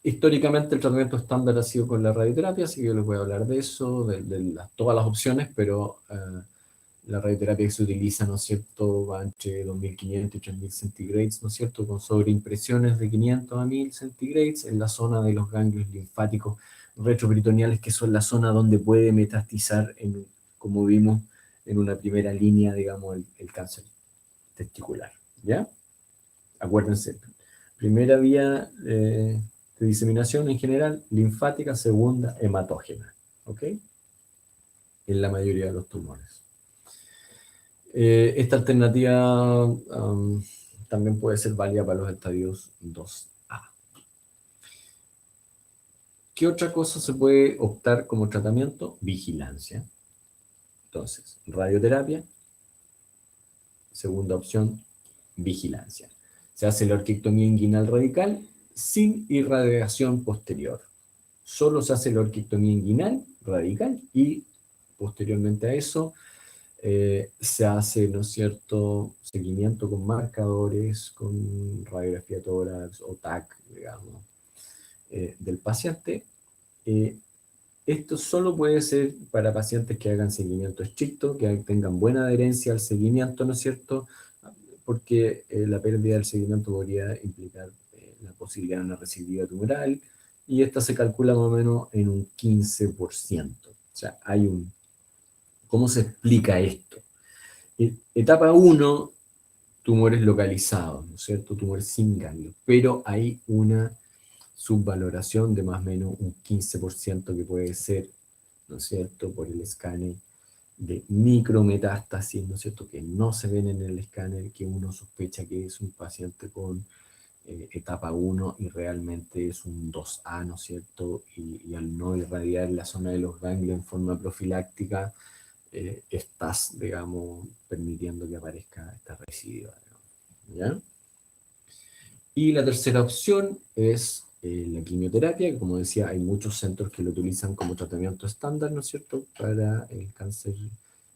Históricamente el tratamiento estándar ha sido con la radioterapia, así que yo les voy a hablar de eso, de todas las opciones, pero la radioterapia que se utiliza, ¿no es cierto?, va entre 2500 y 3000 centigrades, ¿no es cierto?, con sobreimpresiones de 500 a 1000 centigrades en la zona de los ganglios linfáticos retroperitoneales, que son la zona donde puede metastizar, como vimos en una primera línea, digamos, el cáncer testicular, ¿ya? Acuérdense, primera vía de diseminación en general, linfática, segunda, hematógena, ¿ok? En la mayoría de los tumores. Esta alternativa también puede ser válida para los estadios 2A. ¿Qué otra cosa se puede optar como tratamiento? Vigilancia. Entonces, radioterapia. Segunda opción, vigilancia. Se hace la orquiectomía inguinal radical sin irradiación posterior. Solo se hace la orquiectomía inguinal radical y posteriormente a eso se hace, ¿no es cierto?, seguimiento con marcadores, con radiografía de tórax o TAC, digamos, del paciente. Esto solo puede ser para pacientes que hagan seguimiento estricto, que tengan buena adherencia al seguimiento, ¿no es cierto?, porque la pérdida del seguimiento podría implicar la posibilidad de una recidiva tumoral, y esta se calcula más o menos en un 15%. O sea, hay un... ¿Cómo se explica esto? Etapa 1, tumores localizados, ¿no es cierto?, tumores sin ganglio, pero hay una subvaloración de más o menos un 15% que puede ser, ¿no es cierto?, por el escáner de micrometástasis, ¿no es cierto?, que no se ven en el escáner, que uno sospecha que es un paciente con etapa 1 y realmente es un 2A, ¿no es cierto?, y al no irradiar la zona de los ganglios en forma profiláctica, estás, digamos, permitiendo que aparezca esta recidiva, ¿ya? Y la tercera opción es la quimioterapia, que como decía, hay muchos centros que lo utilizan como tratamiento estándar, ¿no es cierto?, para el cáncer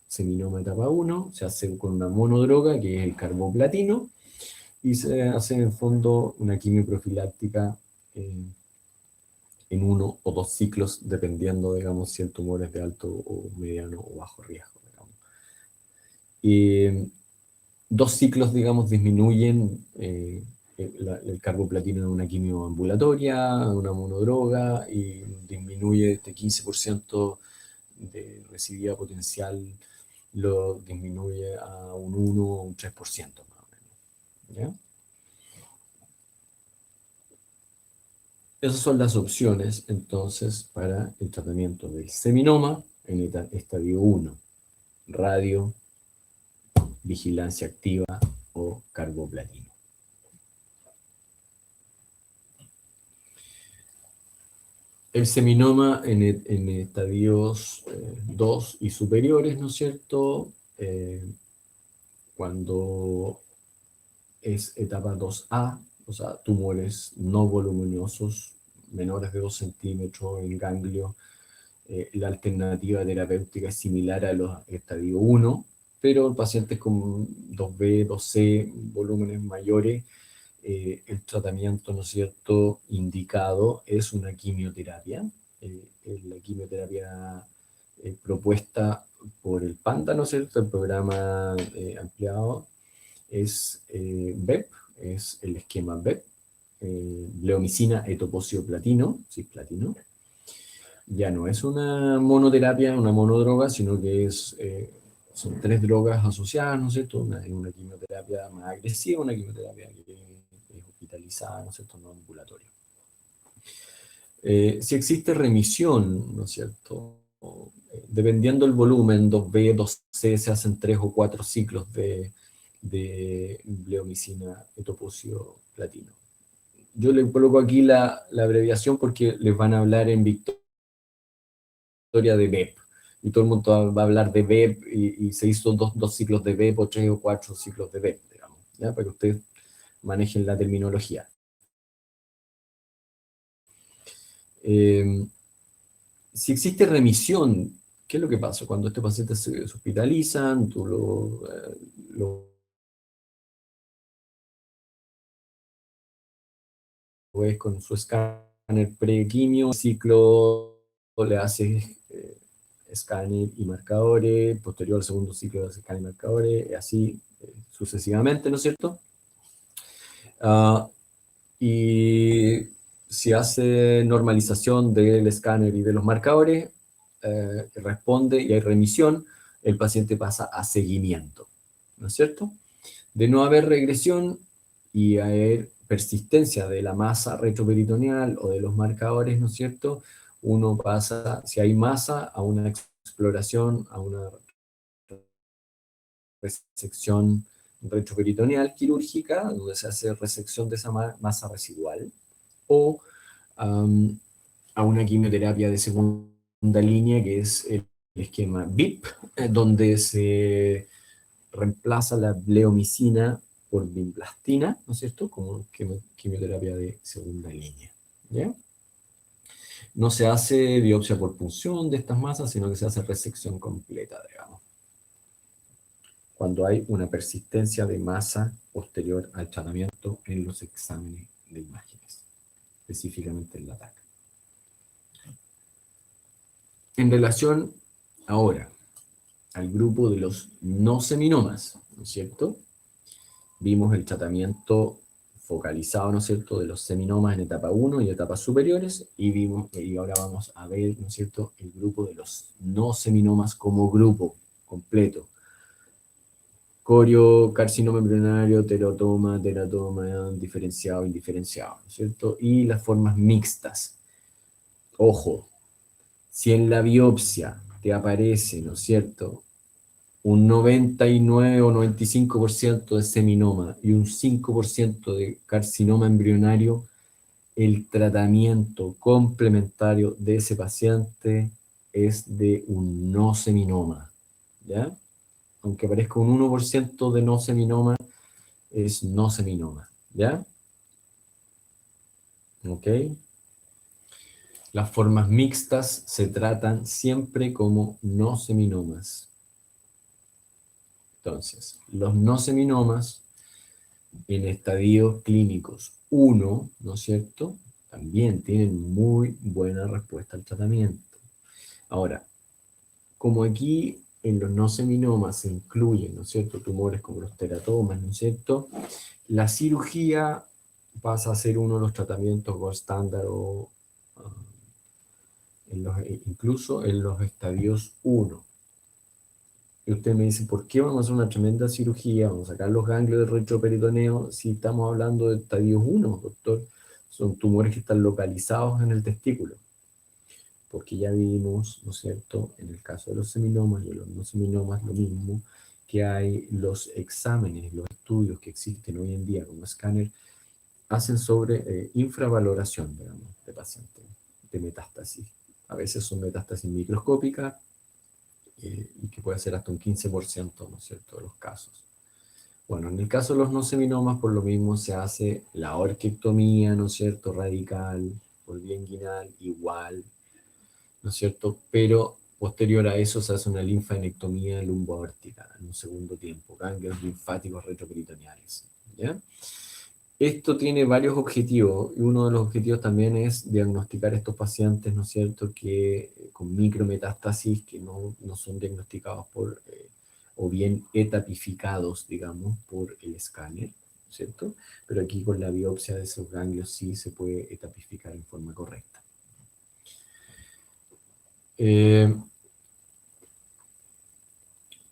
seminoma etapa 1, se hace con una monodroga, que es el carboplatino, y se hace en el fondo una quimioprofiláctica en 1 o 2 ciclos, dependiendo, digamos, si el tumor es de alto o mediano o bajo riesgo, digamos. 2 ciclos, digamos, disminuyen el carboplatino en una quimio ambulatoria, una monodroga, y disminuye este 15% de recidiva potencial, lo disminuye a un 1 o un 3% más o menos. ¿Ya? Esas son las opciones, entonces, para el tratamiento del seminoma en estadio 1. Radio, vigilancia activa o carboplatino. El seminoma en estadios 2 y superiores, ¿no es cierto? Cuando es etapa 2A, o sea, tumores no voluminosos, menores de 2 centímetros en ganglio, la alternativa terapéutica es similar a los estadios 1, pero en pacientes con 2B, 2C, volúmenes mayores, el tratamiento, ¿no es cierto?, indicado es una quimioterapia. La quimioterapia propuesta por el PANDA, ¿no es cierto?, el programa ampliado, es BEP, es el esquema BEP, bleomicina, etoposio, platino, cisplatino. Ya no es una monoterapia, una monodroga, sino que son 3 drogas asociadas, ¿no es cierto? Una quimioterapia más agresiva, una quimioterapia que es hospitalizada, ¿no es cierto?, no ambulatoria. Si existe remisión, ¿no es cierto?, dependiendo del volumen, 2B, 2C, se hacen 3 o 4 ciclos de bleomicina, etoposio, platino. Yo le coloco aquí la abreviación porque les van a hablar en Victoria de BEP, y todo el mundo va a hablar de BEP, y se hizo dos ciclos de BEP o 3 o 4 ciclos de BEP, digamos, ¿ya? Para que ustedes manejen la terminología. Si existe remisión, ¿qué es lo que pasa? Cuando este paciente se hospitalizan, tú lo ves con su escáner prequimio, ciclo, le haces escáner y marcadores, posterior al segundo ciclo de escáner y marcadores, y así sucesivamente, ¿no es cierto? Y si hace normalización del escáner y de los marcadores, responde y hay remisión, el paciente pasa a seguimiento, ¿no es cierto? De no haber regresión y haber persistencia de la masa retroperitoneal o de los marcadores, ¿no es cierto?, uno pasa, si hay masa, a una exploración, a una resección retroperitoneal quirúrgica, donde se hace resección de esa masa residual, o a una quimioterapia de segunda línea, que es el esquema BIP, donde se reemplaza la bleomicina por vinblastina, ¿no es cierto?, como quimioterapia de segunda línea, ¿ya? No se hace biopsia por punción de estas masas, sino que se hace resección completa, digamos, cuando hay una persistencia de masa posterior al tratamiento en los exámenes de imágenes, específicamente en la TAC. En relación ahora al grupo de los no seminomas, ¿no es cierto? Vimos el tratamiento focalizado, ¿no es cierto?, de los seminomas en etapa 1 y etapas superiores, y ahora vamos a ver, ¿no es cierto?, el grupo de los no seminomas como grupo completo. Coriocarcinoma embrionario, teratoma, diferenciado, indiferenciado, ¿no es cierto? Y las formas mixtas. Ojo, si en la biopsia te aparece, ¿no es cierto?, un 99 o 95% de seminoma y un 5% de carcinoma embrionario, el tratamiento complementario de ese paciente es de un no seminoma, ¿ya? Aunque aparezca un 1% de no seminoma, es no seminoma, ¿ya? ¿Ok? Las formas mixtas se tratan siempre como no seminomas. Entonces, los no seminomas en estadios clínicos 1, ¿no es cierto?, también tienen muy buena respuesta al tratamiento. Ahora, como aquí en los no seminomas se incluyen, ¿no es cierto?, tumores como los teratomas, ¿no es cierto?, la cirugía pasa a ser uno de los tratamientos gold standard o incluso en los estadios 1. Y usted me dice, ¿por qué vamos a hacer una tremenda cirugía? Vamos a sacar los ganglios del retroperitoneo si estamos hablando de estadios 1, doctor. Son tumores que están localizados en el testículo. Porque ya vimos, ¿no es cierto?, en el caso de los seminomas y de los no seminomas, lo mismo, que hay los exámenes, los estudios que existen hoy en día como escáner, hacen sobre infravaloración, digamos, de pacientes, de metástasis. A veces son metástasis microscópicas, y que puede ser hasta un 15%, ¿no es cierto?, de los casos. Bueno, en el caso de los no seminomas, por lo mismo se hace la orquiectomía, ¿no es cierto?, radical, por vía inguinal, igual, ¿no es cierto?, pero posterior a eso se hace una linfadenectomía lumboaórtica en un segundo tiempo, ganglios linfáticos retroperitoneales, ¿ya? Esto tiene varios objetivos, y uno de los objetivos también es diagnosticar a estos pacientes, ¿no es cierto?, que con micrometástasis que no son diagnosticados por, o bien etapificados, digamos, por el escáner, ¿cierto? Pero aquí con la biopsia de esos ganglios sí se puede etapificar en forma correcta.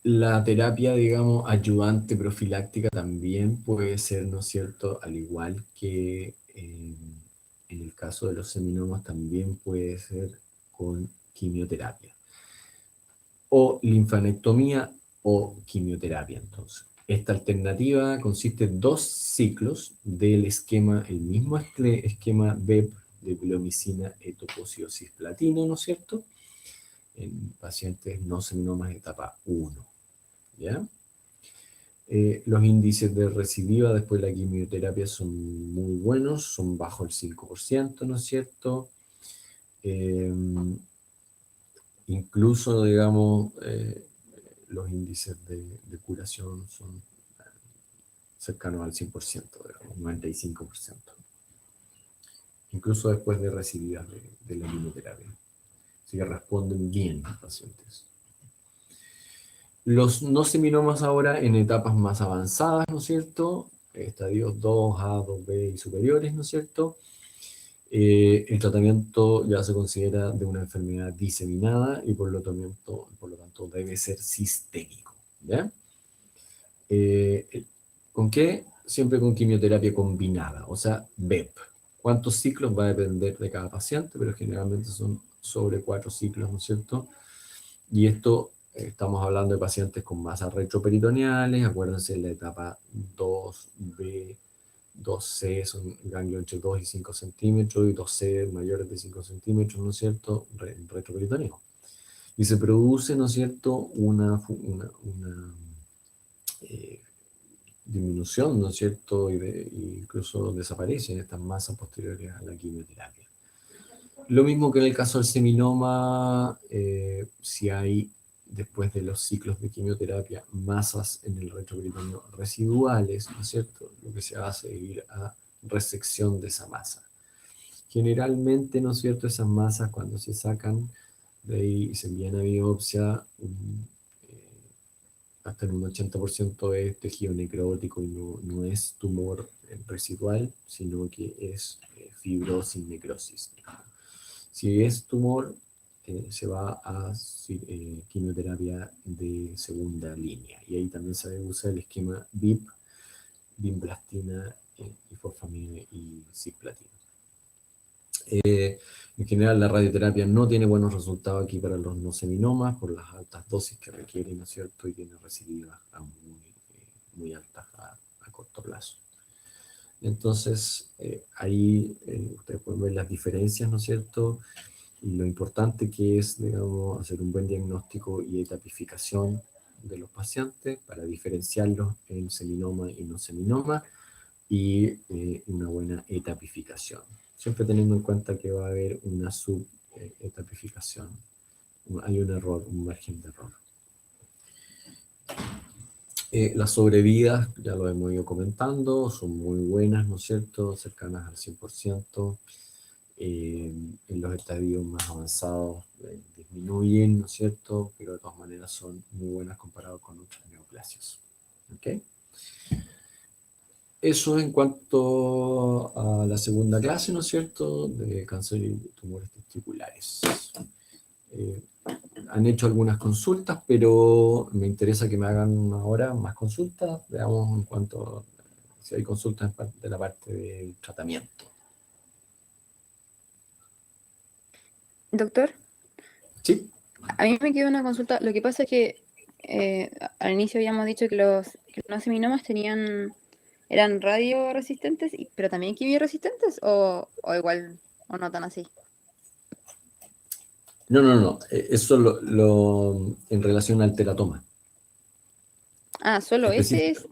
La terapia, digamos, ayudante profiláctica también puede ser, ¿no es cierto?, al igual que en el caso de los seminomas, también puede ser con quimioterapia. O linfanectomía o quimioterapia, entonces. Esta alternativa consiste en 2 ciclos del esquema, el mismo esquema BEP de bleomicina, etoposio, cisplatina, ¿no es cierto?, en pacientes no seminomas de etapa 1. ¿Ya? Los índices de recidiva después de la quimioterapia son muy buenos, son bajo el 5%, ¿no es cierto? Incluso, digamos, los índices de curación son cercanos al 100%, digamos, 95%. Incluso después de recidiva de la quimioterapia. Así que responden bien los pacientes. Los no seminomas ahora en etapas más avanzadas, ¿no es cierto? Estadios 2A, 2B y superiores, ¿no es cierto? El tratamiento ya se considera de una enfermedad diseminada y por lo tanto debe ser sistémico, ¿ya? ¿Con qué? Siempre con quimioterapia combinada, o sea, BEP. ¿Cuántos ciclos? Va a depender de cada paciente, pero generalmente son sobre 4 ciclos, ¿no es cierto? Y esto, estamos hablando de pacientes con masas retroperitoneales, acuérdense, en la etapa 2B, 2C son ganglios entre 2 y 5 centímetros, y 2C mayores de 5 centímetros, ¿no es cierto?, retroperitoneo. Y se produce, ¿no es cierto?, una disminución, ¿no es cierto?, y incluso desaparecen estas masas posteriores a la quimioterapia. Lo mismo que en el caso del seminoma, si hay, después de los ciclos de quimioterapia, masas en el retroperitoneo residuales, ¿no es cierto?, lo que se hace es ir a resección de esa masa. Generalmente, ¿no es cierto?, esas masas cuando se sacan de ahí y se envían a biopsia, hasta en un 80% es tejido necrótico y no es tumor residual, sino que es fibrosis, necrosis. Si es tumor, se va a quimioterapia de segunda línea. Y ahí también se usa el esquema BIP, vinblastina, ifosfamina y cisplatina. En general, la radioterapia no tiene buenos resultados aquí para los no seminomas por las altas dosis que requieren, ¿no es cierto? Y tiene recidivas muy altas a corto plazo. Entonces, ahí ustedes pueden ver las diferencias, ¿no es cierto? Y lo importante que es, digamos, hacer un buen diagnóstico y etapificación de los pacientes para diferenciarlos en seminoma y no seminoma, y una buena etapificación. Siempre teniendo en cuenta que va a haber una subetapificación. Hay un error, un margen de error. Las sobrevidas, ya lo hemos ido comentando, son muy buenas, ¿no es cierto? Cercanas al 100%. En los estadios más avanzados disminuyen, ¿no es cierto? Pero de todas maneras son muy buenas comparadas con otras neoplasias. ¿Ok? Eso en cuanto a la segunda clase, ¿no es cierto?, de cáncer y tumores testiculares. Han hecho algunas consultas, pero me interesa que me hagan ahora más consultas. Veamos en cuanto si hay consultas de la parte del tratamiento. Doctor, Sí, a mí me quedó una consulta. Lo que pasa es que al inicio habíamos dicho que los no seminomas eran radioresistentes, pero también quimioresistentes, o igual, o no tan así. no. Eso en relación al teratoma. Ah, solo ese es.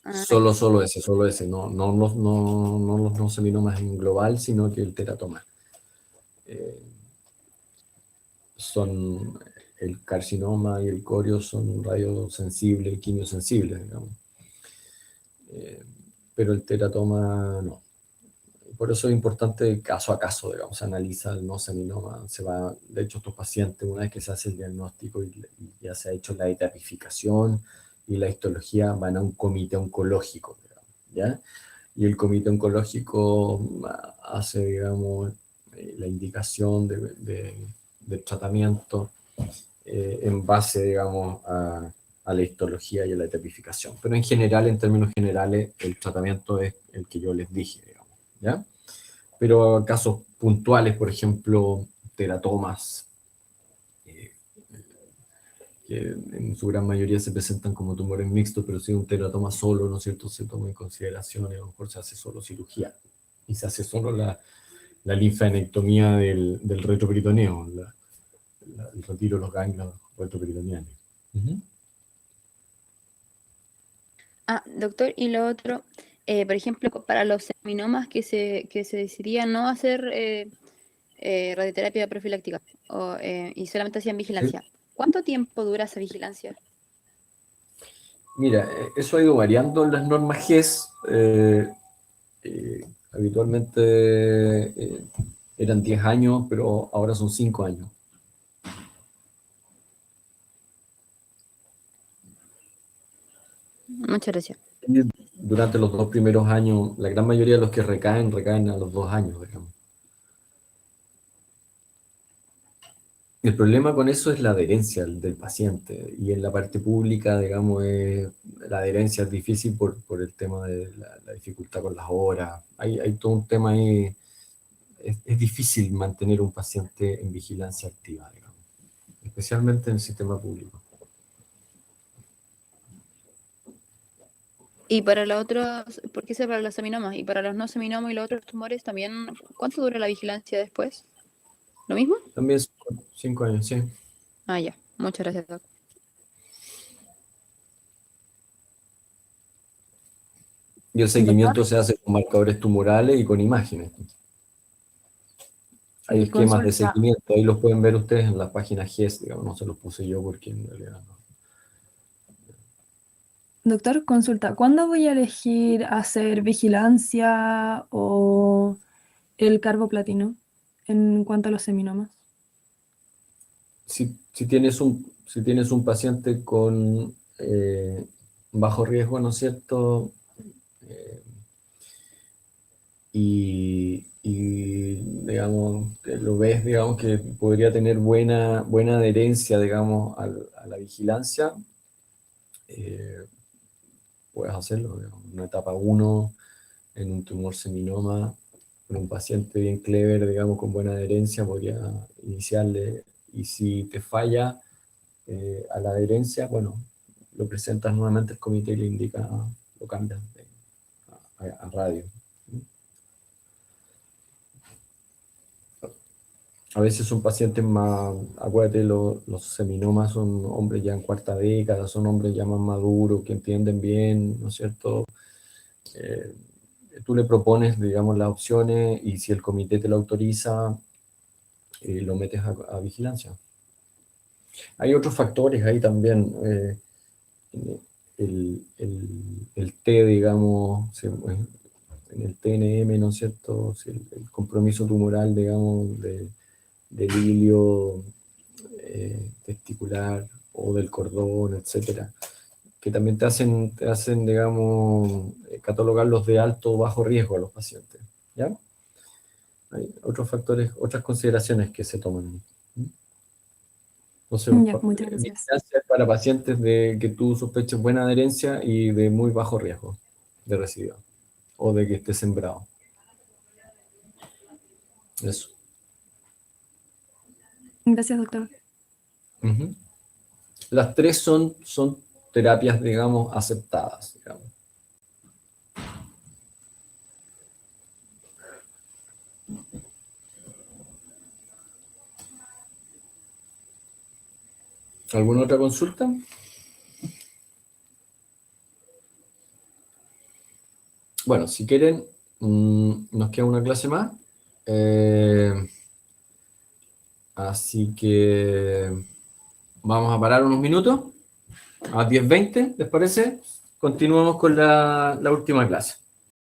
Ah, ya. Solo ese. No los no seminomas en global, sino que el teratoma. Son el carcinoma y el corio son radiosensibles, quimiosensibles, digamos. Pero el teratoma no. Por eso es importante caso a caso, digamos, se analiza el no seminoma, de hecho estos pacientes, una vez que se hace el diagnóstico y ya se ha hecho la etapificación y la histología, van a un comité oncológico, digamos, ¿ya? Y el comité oncológico hace, digamos, la indicación del tratamiento en base, digamos, a la histología y a la etapificación. Pero en general, en términos generales, el tratamiento es el que yo les dije, digamos, ¿ya? Pero casos puntuales, por ejemplo, teratomas, que en su gran mayoría se presentan como tumores mixtos, pero si un teratoma solo, ¿no es cierto?, se toma en consideración y a lo mejor se hace solo cirugía. Y se hace solo la linfadenectomía del retroperitoneo, el retiro de los ganglios retroperitoneales. Doctor, y lo otro, por ejemplo, para los seminomas que se decidía no hacer radioterapia profiláctica y solamente hacían vigilancia, ¿cuánto tiempo dura esa vigilancia? Mira, eso ha ido variando en las normas GES. Habitualmente eran 10 años, pero ahora son 5 años. Muchas gracias. Durante los 2 primeros años, la gran mayoría de los que recaen a los 2 años, digamos. El problema con eso es la adherencia del paciente, y en la parte pública, digamos, la adherencia es difícil por el tema de la dificultad con las horas. Hay todo un tema ahí, es difícil mantener un paciente en vigilancia activa, digamos, especialmente en el sistema público. Y para los otros, ¿por qué se para los seminomas? Y para los no seminomas y los otros tumores también, ¿cuánto dura la vigilancia después? ¿Lo mismo? También 5 años, sí. Ah, ya. Muchas gracias, doctor. Y el seguimiento se hace con marcadores tumorales y con imágenes. Hay esquemas de seguimiento, ahí los pueden ver ustedes en la página GES, digamos, no se los puse yo porque en realidad no. Doctor, consulta, ¿cuándo voy a elegir hacer vigilancia o el carboplatino en cuanto a los seminomas? Si tienes un paciente con bajo riesgo, ¿no es cierto? Y digamos, lo ves, digamos, que podría tener buena adherencia, digamos, a la vigilancia, puedes hacerlo, digamos, una etapa 1 en un tumor seminoma, con un paciente bien clever, digamos, con buena adherencia, podría iniciarle, y si te falla a la adherencia, bueno, lo presentas nuevamente al comité y le indica, lo cambias a radio. A veces son pacientes más, acuérdate, los seminomas son hombres ya en cuarta década, son hombres ya más maduros, que entienden bien, ¿no es cierto? Tú le propones, digamos, las opciones, y si el comité te lo autoriza, lo metes a vigilancia. Hay otros factores ahí también. El T, digamos, en el TNM, ¿no es cierto? El compromiso tumoral, digamos, del hilio testicular o del cordón, etcétera. que también te hacen, digamos, catalogarlos de alto o bajo riesgo a los pacientes, ¿ya? Hay otros factores, otras consideraciones que se toman. Entonces, Ya, muchas gracias. vigilancia es para pacientes de que tú sospeches buena adherencia y de muy bajo riesgo de recidiva o de que esté sembrado. Eso. Gracias, doctor. Ujú. Las tres son terapias, digamos, aceptadas, digamos. ¿Alguna otra consulta? Bueno, si quieren, nos queda una clase más. Así que vamos a parar unos minutos, a 10:20, ¿les parece? Continuamos con la última clase.